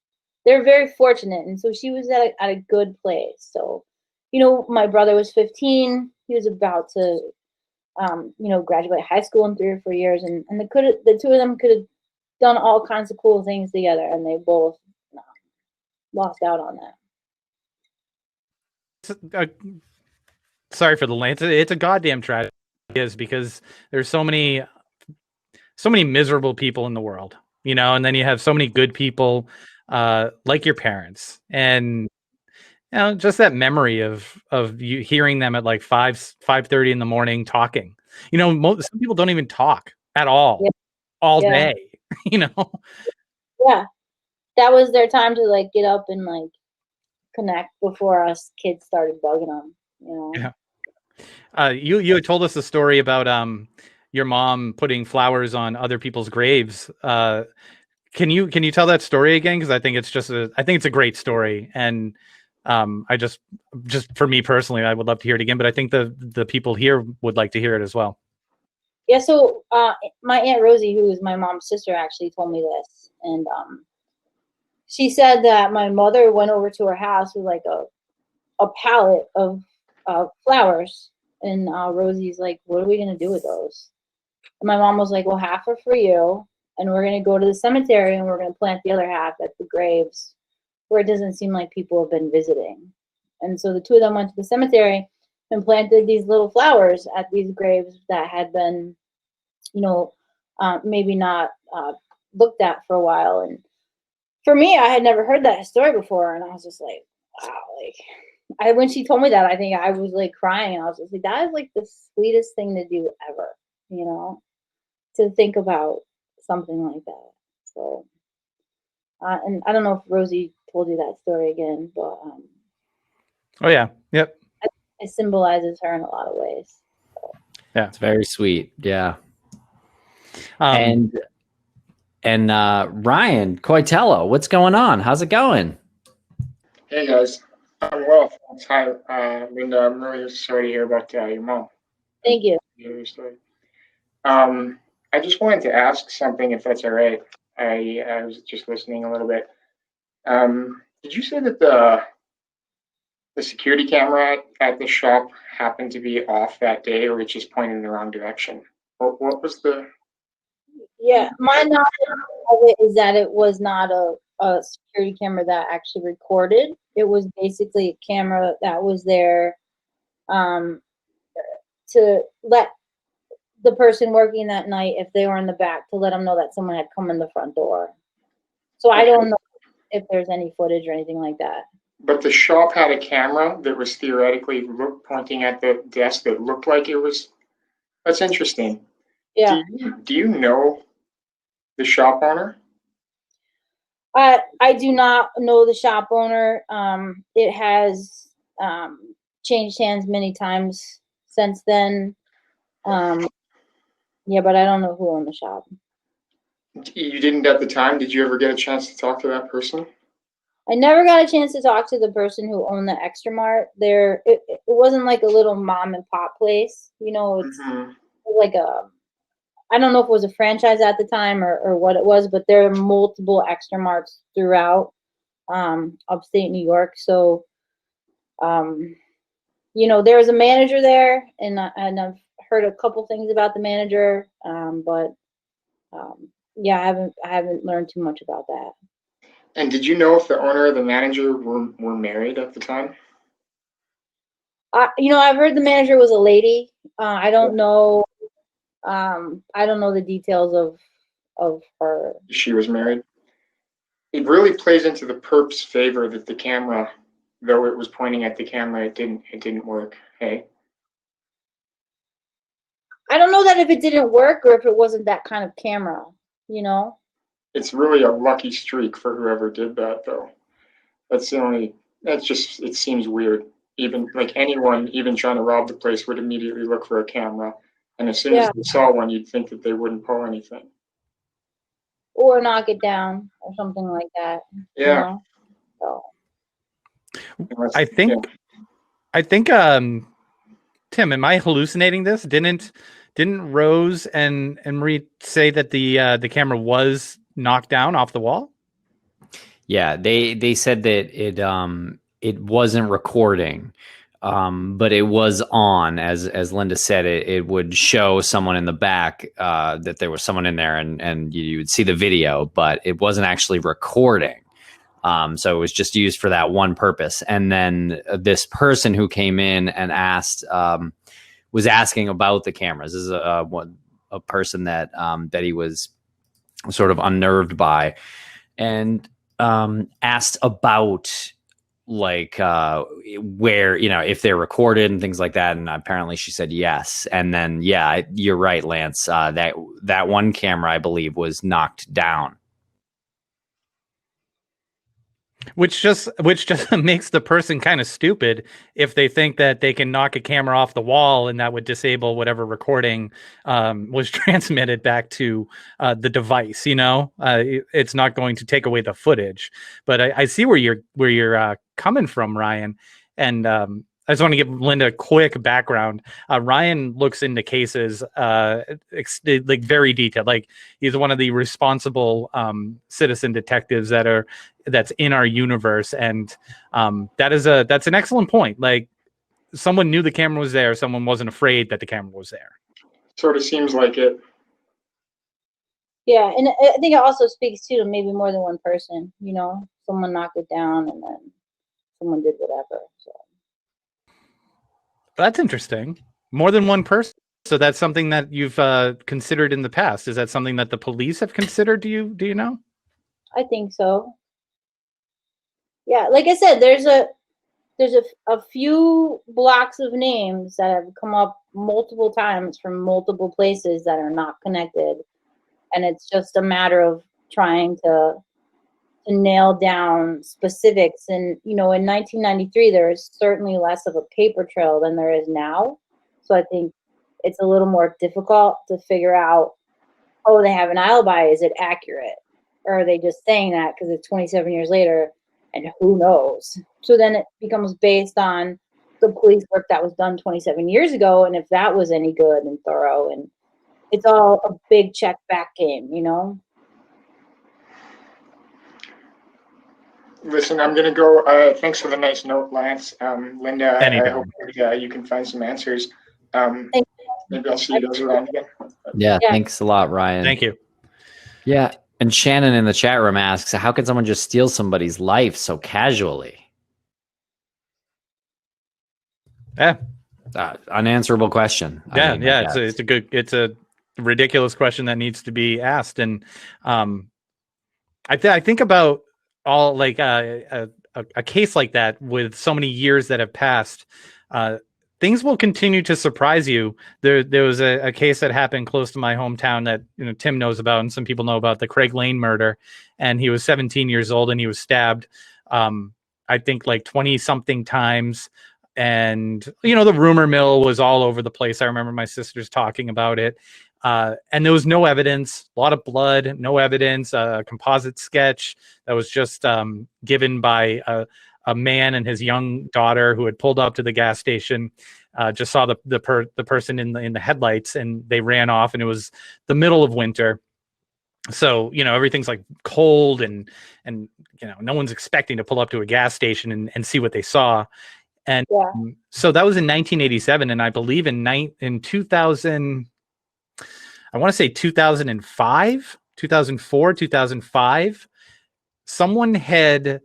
C: they were very fortunate. And so she was at a good place. So, you know, my brother was 15. He was about to, you know, graduate high school in 3 or 4 years. And the two of them could have done all kinds of cool things together. And they both lost out on that.
B: Sorry for the lane. It's a goddamn tragedy, because there's so many miserable people in the world, you know, and then you have so many good people, like your parents, and you know, just that memory of you hearing them at like 5:30 in the morning talking. You know, some people don't even talk at all, all day. You know.
C: Yeah, that was their time to like get up and like connect before us kids started bugging them. You know.
B: Yeah. You had told us a story about your mom putting flowers on other people's graves. Can you tell that story again? Because I think it's a great story, and I just for me personally, I would love to hear it again. But I think the people here would like to hear it as well.
C: Yeah. So my Aunt Rosie, who is my mom's sister, actually told me this, and she said that my mother went over to her house with like a pallet of flowers, and Rosie's like, "What are we gonna do with those?" And my mom was like, "Well, half are for you, and we're gonna go to the cemetery and we're gonna plant the other half at the graves where it doesn't seem like people have been visiting." And so the two of them went to the cemetery and planted these little flowers at these graves that had been, you know, maybe not looked at for a while. And for me, I had never heard that story before, and I was just like, wow, like when she told me that, I think I was like crying, and I was just like, that is like the sweetest thing to do ever, you know, to think about something like that. So, and I don't know if Rosie told you that story again, but
B: oh yeah, yep,
C: it symbolizes her in a lot of ways. So.
A: Yeah, it's very sweet. Yeah,
B: um,
A: and Ryan Coitello, what's going on? How's it going?
D: Hey guys, I'm well. Thanks. Hi, Linda. I'm really sorry to hear about your mom.
C: Thank you.
D: Your story. I just wanted to ask something, if that's all right. I was just listening a little bit. Did you say that the security camera at the shop happened to be off that day, or it just pointed in the wrong direction? What was the?
C: Yeah, my knowledge of it is that it was not a security camera that actually recorded. It was basically a camera that was there to let the person working that night, if they were in the back, to let them know that someone had come in the front door. So I don't know if there's any footage or anything like that.
D: But the shop had a camera that was theoretically pointing at the desk that looked like it was. That's interesting.
C: Yeah.
D: Do you know the shop owner?
C: I do not know the shop owner. It has changed hands many times since then. Yeah, but I don't know who owned the shop.
D: You didn't at the time. Did you ever get a chance to talk to that person?
C: I never got a chance to talk to the person who owned the Extra Mart. It wasn't like a little mom and pop place. You know, it's like I don't know if it was a franchise at the time or what it was, but there are multiple Extra Marts throughout upstate New York. So, you know, there was a manager there, and I've heard a couple things about the manager, but yeah, I haven't learned too much about that.
D: And did you know if the owner or the manager were married at the time?
C: You know, I've heard the manager was a lady. I don't know. I don't know the details of her.
D: She was married. It really plays into the perp's favor that the camera, though it was pointing at the camera, it didn't work. Hey.
C: I don't know that if it didn't work or if it wasn't that kind of camera. You know.
D: It's really a lucky streak for whoever did that, though. That's the only. That's just. It seems weird. Even like anyone, even trying to rob the place, would immediately look for a camera, and as soon as they saw one, you'd think that they wouldn't pull anything.
C: or knock it down or something like that.
D: Yeah.
C: You know? So.
B: I think Tim, am I hallucinating this? Didn't Rose and Marie say that the camera was knocked down off the wall?
A: Yeah, they said that it wasn't recording, but it was on. As Linda said, it would show someone in the back that there was someone in there, and you would see the video, but it wasn't actually recording. So it was just used for that one purpose. And then this person who came in and asked was asking about the cameras. This is a person that that he was sort of unnerved by, and asked about like where, you know, if they're recorded and things like that. And apparently she said yes. And then you're right, Lance. That one camera, I believe, was knocked down.
B: Which just makes the person kind of stupid if they think that they can knock a camera off the wall and that would disable whatever recording was transmitted back to the device. You know, it's not going to take away the footage. But I see where you're coming from, Ryan, and I just want to give Linda a quick background. Ryan looks into cases like very detailed. Like he's one of the responsible citizen detectives that's in our universe, and that's an excellent point. Like someone knew the camera was there, someone wasn't afraid that the camera was there.
D: Sort of seems like it.
C: Yeah, and I think it also speaks to maybe more than one person. You know, someone knocked it down, and then someone did whatever. So.
B: That's interesting. More than one person. So that's something that you've considered in the past. Is that something that the police have considered? Do you know?
C: I think so. Yeah, like I said, there's a few blocks of names that have come up multiple times from multiple places that are not connected, and it's just a matter of trying to nail down specifics. And you know, in 1993 there is certainly less of a paper trail than there is now, so I think it's a little more difficult to figure out, oh, they have an alibi, is it accurate, or are they just saying that because it's 27 years later and who knows. So then it becomes based on the police work that was done 27 years ago, and if that was any good and thorough, and it's all a big check back game, you know.
D: Listen, I'm going to go. Thanks for the nice note, Lance. Linda, I hope you can find some answers. Maybe I'll see you guys around again.
A: Yeah, thanks a lot, Ryan.
B: Thank you.
A: Yeah, and Shannon in the chat room asks, how can someone just steal somebody's life so casually?
B: Yeah.
A: Unanswerable question.
B: It's a ridiculous question that needs to be asked. And I think about all like a case like that with so many years that have passed, things will continue to surprise you. There was a case that happened close to my hometown that, you know, Tim knows about and some people know about, the Craig Lane murder. And he was 17 years old and he was stabbed, I think like 20 something times. And, you know, the rumor mill was all over the place. I remember my sisters talking about it. And there was no evidence, a lot of blood, no evidence, a composite sketch that was just given by a man and his young daughter who had pulled up to the gas station, just saw the person in the headlights, and they ran off, and it was the middle of winter. So, you know, everything's like cold and, you know, no one's expecting to pull up to a gas station and see what they saw. And so that was in 1987. And I believe in 2000, I want to say 2005, 2004, 2005, someone had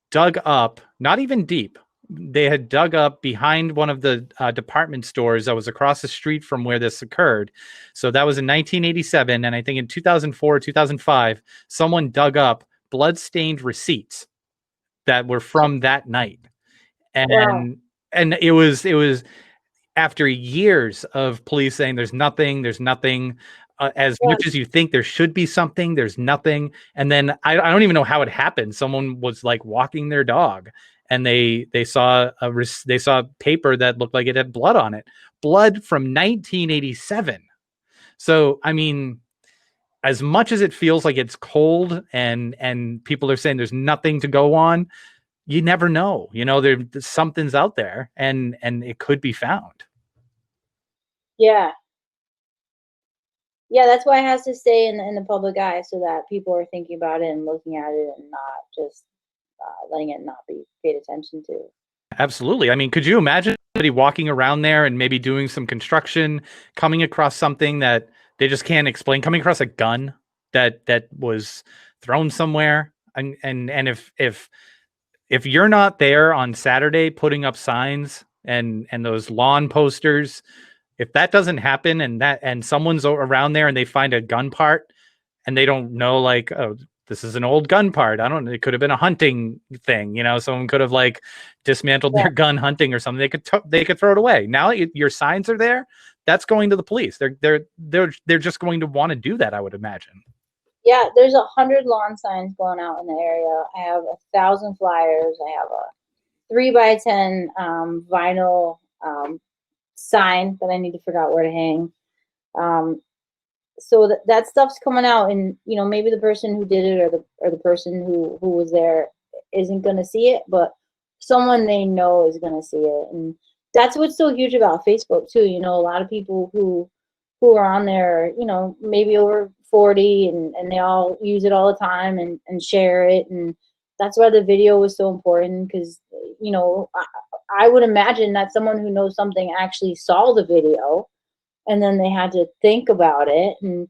B: dug up, not even deep. They had dug up behind one of the department stores that was across the street from where this occurred. So that was in 1987. And I think in 2004, 2005, someone dug up blood-stained receipts that were from that night. And it was after years of police saying there's nothing, as much as you think there should be something, there's nothing. And then I don't even know how it happened. Someone was like walking their dog and they saw paper that looked like it had blood on it, blood from 1987. So, I mean, as much as it feels like it's cold and people are saying there's nothing to go on, you never know. You know, something's out there, and it could be found.
C: Yeah. Yeah, that's why it has to stay in the public eye, so that people are thinking about it and looking at it, and not just letting it not be paid attention to.
B: Absolutely. I mean, could you imagine somebody walking around there and maybe doing some construction, coming across something that they just can't explain, coming across a gun that was thrown somewhere, and if you're not there on Saturday putting up signs and those lawn posters, if that doesn't happen, and someone's around there and they find a gun part and they don't know, like, oh, this is an old gun part. I don't know. It could have been a hunting thing. You know, someone could have like dismantled their gun hunting or something. They could throw it away. Now your signs are there. That's going to the police. They're just going to want to do that, I would imagine.
C: Yeah, there's 100 lawn signs going out in the area. I have 1,000 flyers. I have a 3x10 vinyl sign that I need to figure out where to hang. So that stuff's coming out, and you know, maybe the person who did it or the person who was there isn't going to see it, but someone they know is going to see it. And that's what's so huge about Facebook too. You know, a lot of people who are on there, you know, maybe over 40, and they all use it all the time and share it. And that's why the video was so important, because, you know, I would imagine that someone who knows something actually saw the video, and then they had to think about it. And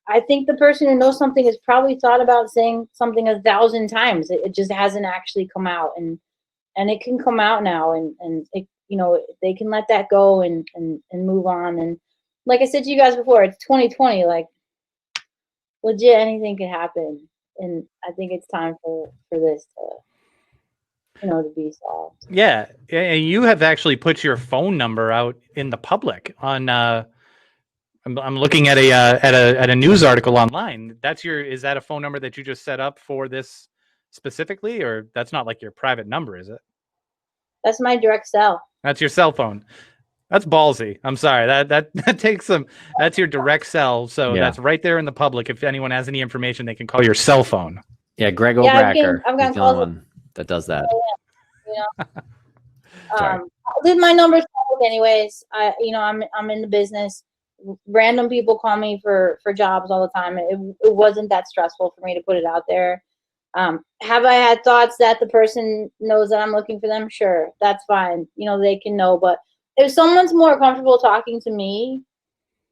C: I think the person who knows something has probably thought about saying something 1,000 times. It just hasn't actually come out, and it can come out now, and it, you know, they can let that go and move on. And like I said to you guys before, it's 2020. Like, legit, anything can happen, and I think it's time for this to, you know, to be solved.
B: Yeah, and you have actually put your phone number out in the public on. I'm looking at a news article online. Is that a phone number that you just set up for this specifically, or that's not like your private number, is it?
C: That's my direct cell.
B: That's your cell phone. That's ballsy. I'm sorry. That takes some. That's your direct cell. So
A: Yeah.
B: That's right there in the public. If anyone has any information, they can call your cell phone.
A: Yeah, Greg
C: Yeah,
A: Obracker
C: I've gotten
A: is the only
C: calls.
A: one that does that.
C: You know,
A: Sorry.
C: my number's public anyways. I'm in the business. Random people call me for jobs all the time. It wasn't that stressful for me to put it out there. Have I had thoughts that the person knows that I'm looking for them? Sure, that's fine. You know, they can know. But if someone's more comfortable talking to me,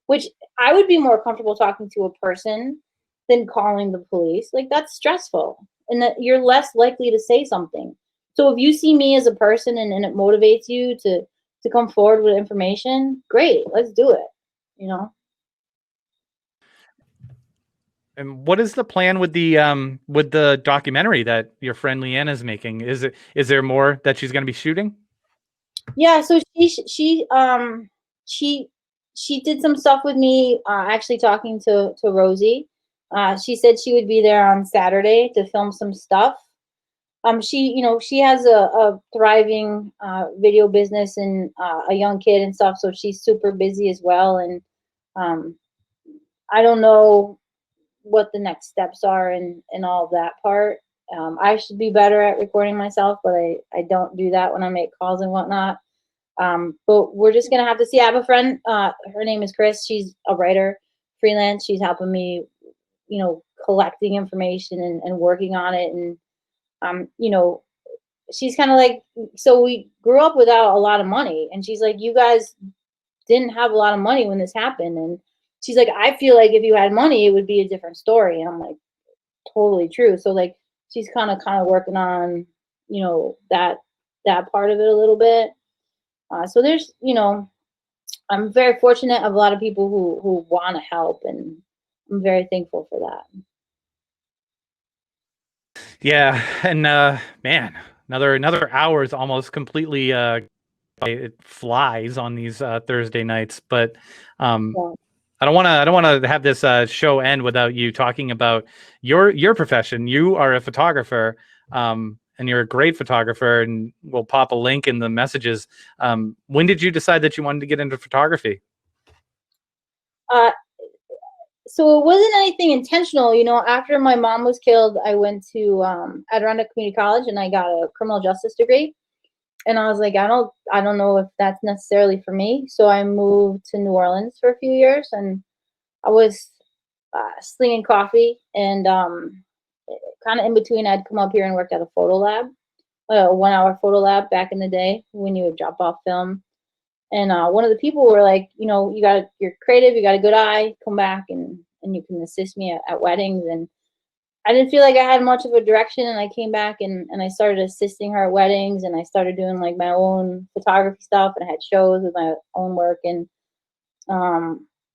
C: which I would be more comfortable talking to a person than calling the police, like, that's stressful, and that you're less likely to say something. So if you see me as a person and it motivates you to come forward with information, great, let's do it. You know.
B: And what is the plan with the documentary that your friend Leanna is making? Is there more that she's going to be shooting?
C: Yeah, so she did some stuff with me, actually talking to Rosie. She said she would be there on Saturday to film some stuff. She has a thriving video business and a young kid and stuff, so she's super busy as well. And I don't know what the next steps are and all of that part. I should be better at recording myself, but I don't do that when I make calls and whatnot. But we're just gonna have to see. I have a friend, her name is Chris. She's a writer, freelance. She's helping me, you know, collecting information and working on it. And you know, she's kind of like, so we grew up without a lot of money, and she's like, you guys didn't have a lot of money when this happened. And she's like, I feel like if you had money, it would be a different story. And I'm like, totally true. So like, she's kind of working on, you know, that part of it a little bit. So there's, you know, I'm very fortunate of a lot of people who want to help, and I'm very thankful for that.
B: Yeah, and man, another hour is almost completely it flies on these Thursday nights. But
C: Yeah.
B: I don't want to have this show end without you talking about your profession. You are a photographer, and you're a great photographer, and we'll pop a link in the messages. When did you decide that you wanted to get into photography?
C: so it wasn't anything intentional. You know, after my mom was killed, I went to Adirondack Community College and I got a criminal justice degree. And I was like, I don't know if that's necessarily for me. So I moved to New Orleans for a few years, and I was slinging coffee, and kind of in between, I'd come up here and worked at a photo lab, a 1 hour photo lab back in the day when you would drop off film. And one of the people were like, you know, you're creative, you got a good eye, come back and you can assist me at weddings. And I didn't feel like I had much of a direction, and I came back and I started assisting her at weddings, and I started doing like my own photography stuff, and I had shows with my own work. And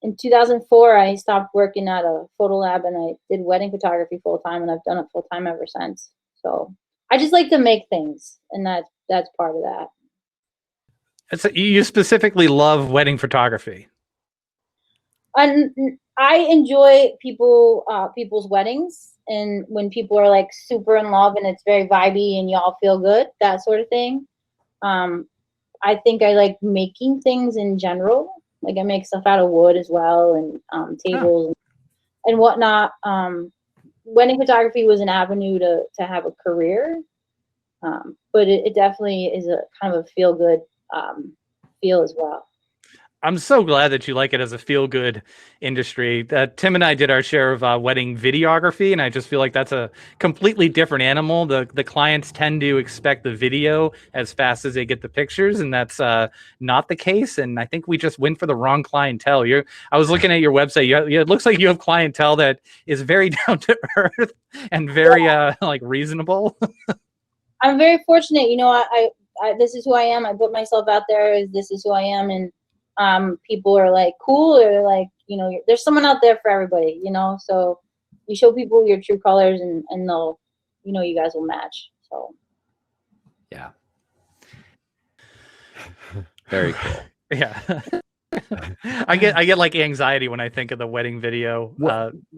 C: in 2004, I stopped working at a photo lab and I did wedding photography full time, and I've done it full time ever since. So I just like to make things, and that's part of that.
B: You specifically love wedding photography.
C: And I enjoy people's weddings, and when people are like super in love and it's very vibey and y'all feel good, that sort of thing. I think I like making things in general. Like I make stuff out of wood as well, and tables and whatnot. Wedding photography was an avenue to have a career, but it definitely is a kind of a feel good feel as well.
B: I'm so glad that you like it as a feel-good industry. Tim and I did our share of wedding videography, and I just feel like that's a completely different animal. The clients tend to expect the video as fast as they get the pictures, and that's not the case. And I think we just went for the wrong clientele. I was looking at your website. It looks like you have clientele that is very down to earth and very like reasonable.
C: I'm very fortunate. You know, I this is who I am. I put myself out there as this is who I am, and people are like cool, or like, you know, there's someone out there for everybody, you know. So you show people your true colors, and they'll, you know, you guys will match. So
A: yeah. Very cool.
B: Yeah. I get like anxiety when I think of the wedding video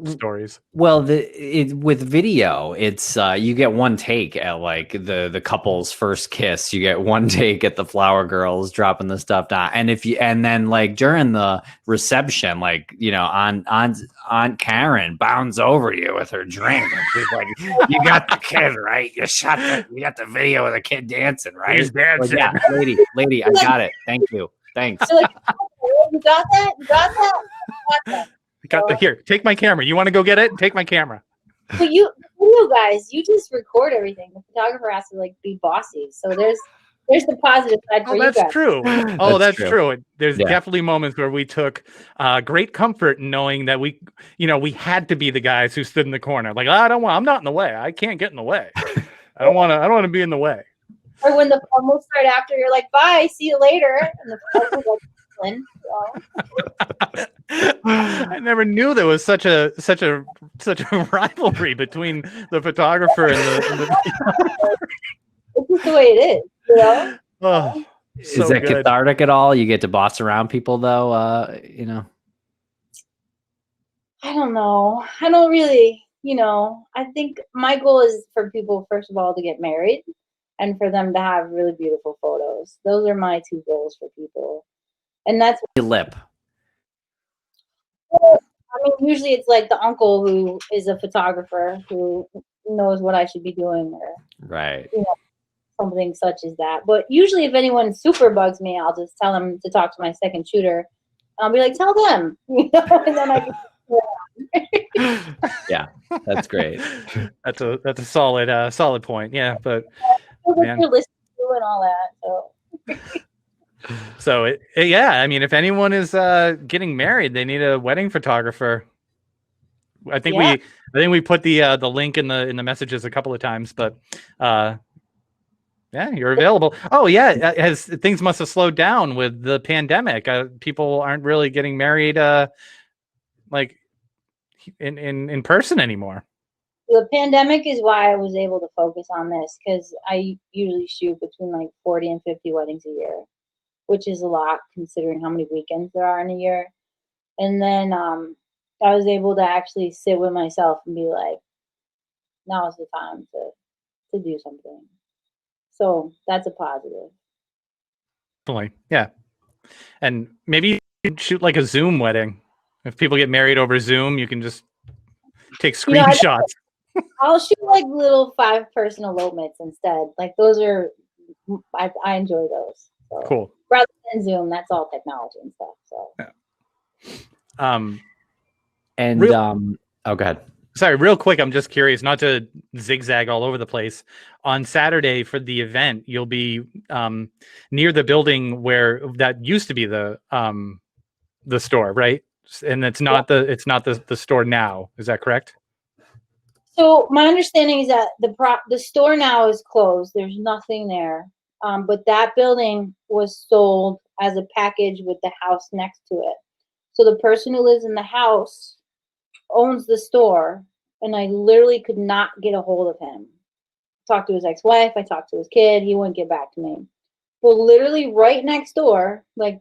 B: stories.
A: Well, with video, it's you get one take at like the couple's first kiss. You get one take at the flower girls dropping the stuff down, and then like during the reception, like, you know, Aunt Karen bounds over you with her drink, and she's like, "You got the kid, right? You got the video of the kid dancing, right?
B: He's dancing."
A: Like, yeah, lady, I got it. Thank you. Thanks.
C: like, you got that? You got that?
B: Here, take my camera. You want to go get it? Take my camera.
C: But you guys, you just record everything. The photographer has to like be bossy. So there's the positive side for you guys.
B: That's true. Oh, that's true. There's
A: Yeah.
B: definitely moments where we took great comfort in knowing that we had to be the guys who stood in the corner. Like, I'm not in the way. I can't get in the way. I don't want to be in the way.
C: Or when the almost right after, you're like, bye, see you later. And the photographer's like,
B: I never knew there was such a rivalry between the photographer and the
C: it's just the way it is, you know?
B: Oh,
A: Is that cathartic at all? You get to boss around people, though. You know.
C: I don't know. I don't really, you know. I think my goal is for people, first of all, to get married, and for them to have really beautiful photos. Those are my two goals for people, and that's
A: Lip.
C: I mean, usually it's like the uncle who is a photographer who knows what I should be doing, or
A: Right.
C: you know, something such as that. But usually, if anyone super bugs me, I'll just tell them to talk to my second shooter. I'll be like, tell them, you know, and then I can.
A: Yeah, that's great.
B: That's a solid point. Yeah, but
C: You're listening to and all that. So.
B: Yeah, I mean, if anyone is getting married, they need a wedding photographer. I think we put the link in the messages a couple of times, but yeah, you're available. Oh yeah, as things must have slowed down with the pandemic. People aren't really getting married like in person anymore.
C: The pandemic is why I was able to focus on this, because I usually shoot between like 40 and 50 weddings a year, which is a lot considering how many weekends there are in a year. And then I was able to actually sit with myself and be like, now is the time to do something. So that's a positive.
B: Definitely. Yeah. And maybe you could shoot like a Zoom wedding If people get married over Zoom, you can just take
C: You know,
B: screenshots.
C: I'll shoot like little 5-person elopements instead. Like those are, I enjoy those. So,
B: Cool.
C: rather than Zoom, that's all technology and stuff. So
A: Oh, go ahead.
B: Sorry, real quick. I'm just curious, not to zigzag all over the place. On Saturday for the event, you'll be near the building where that used to be the store, right? And it's not the store now. Is that correct?
C: So my understanding is that the store now is closed. There's nothing there. But that building was sold as a package with the house next to it. So the person who lives in the house owns the store, and I literally could not get a hold of him. Talked to his ex-wife, I talked to his kid, he wouldn't get back to me. Well, literally right next door, like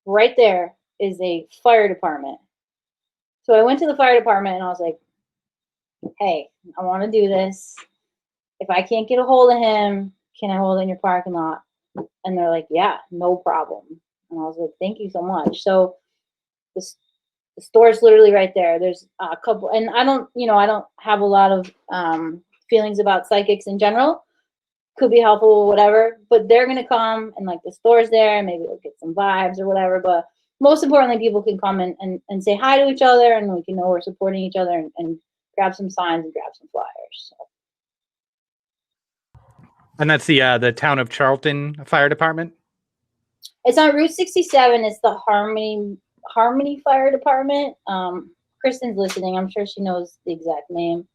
C: right there, is a fire department. So I went to the fire department and I was like, hey, I want to do this. If I can't get a hold of him, can I hold it in your parking lot? And they're like, yeah, no problem. And I was like, thank you so much. So the store's literally right there. There's a couple, and I don't have a lot of feelings about psychics in general. Could be helpful, whatever, but they're going to come and like the store's there, maybe they'll get some vibes or whatever. But most importantly, people can come and say hi to each other, and we can know we're supporting each other and grab some signs and grab some flyers. So.
B: And that's the town of Charlton Fire Department?
C: It's on Route 67. It's the Harmony Fire Department. Kristen's listening. I'm sure she knows the exact name.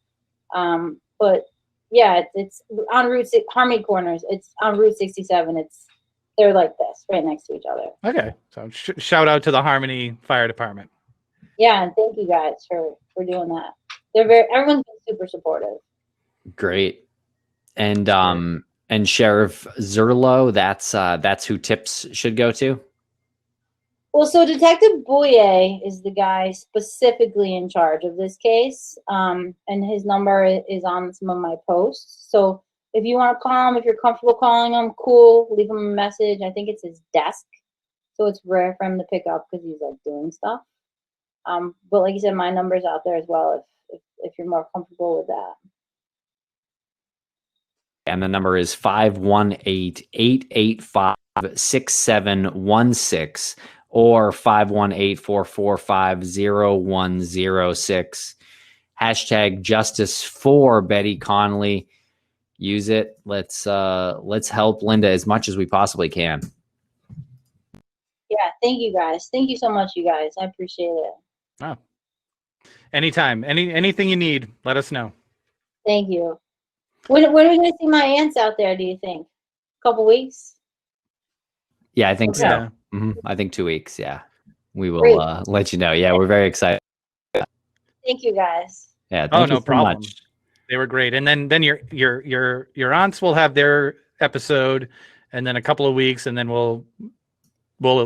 C: But yeah, it's on Harmony Corners. It's on Route 67. They're like this, right next to each other.
B: Okay. So shout out to the Harmony Fire Department.
C: Yeah, and thank you guys for doing that. Everyone's been super supportive.
A: Great. And Sheriff Zerlo, that's who tips should go to.
C: Well, so Detective Boyer is the guy specifically in charge of this case, and his number is on some of my posts. So if you want to call him, if you're comfortable calling him, cool. Leave him a message. I think it's his desk, so it's rare for him to pick up because he's like doing stuff. But like you said, my number's out there as well if you're more comfortable with that.
A: And the number is 518-885-6716 or 518-445-0106. Hashtag justice for Betty Conley. Use it. Let's help Linda as much as we possibly can.
C: Yeah, thank you guys. Thank you so much, you guys. I appreciate it.
B: Oh. Anytime. Anything you need, let us know.
C: Thank you. When are we going to see my aunts out there, do you think? A couple weeks?
A: Yeah, I think
C: Okay.
A: so. Mm-hmm. I think 2 weeks. Yeah. We will let you know. Yeah, we're very excited.
C: Thank you, guys.
A: Yeah, thank you
B: no
A: so
B: problem.
A: much.
B: They were great. And then your aunts will have their episode, and then a couple of weeks, and then we'll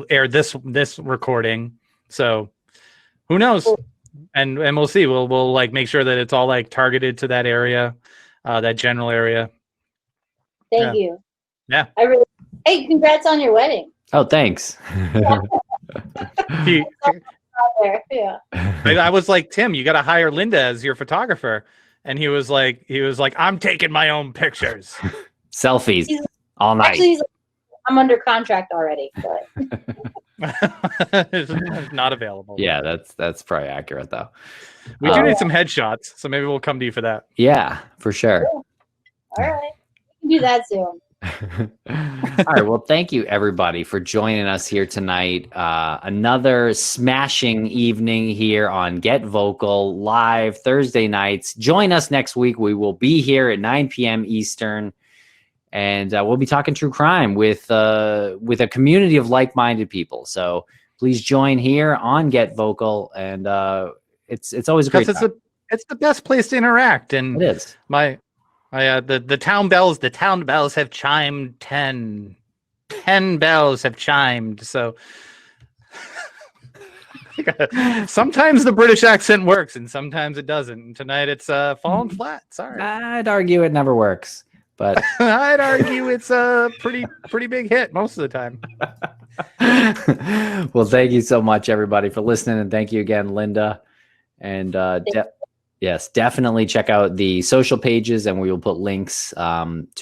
B: air this recording. So who knows?
C: Cool.
B: And we'll see. We'll like make sure that it's all like targeted to that area. That general area.
C: Thank you.
B: Yeah.
C: Hey, congrats on your wedding.
A: Oh, thanks.
C: Yeah.
B: I was like, Tim, you got to hire Linda as your photographer, and he was like, I'm taking my own pictures.
A: Selfies all night.
C: Actually, I'm under contract already. But.
B: It's not available.
A: Yeah, that's probably accurate though.
B: We do need some headshots, so maybe we'll come to you for that.
A: Yeah, for sure.
C: All right, we can do that soon.
A: All right. Well, thank you everybody for joining us here tonight. Another smashing evening here on Get Vocal live Thursday nights. Join us next week. We will be here at 9 p.m. Eastern, and we'll be talking true crime with a community of like-minded people. So please join here on Get Vocal, and it's always a great time.
B: It's the best place to interact, and
A: It is.
B: The town bells have chimed 10 bells have chimed. So sometimes the British accent works and sometimes it doesn't. And tonight it's fallen flat. Sorry.
A: I'd argue it never works, but
B: I'd argue it's a pretty big hit most of the time.
A: Well, thank you so much, everybody, for listening, and thank you again, Linda. And yes, definitely check out the social pages, and we will put links to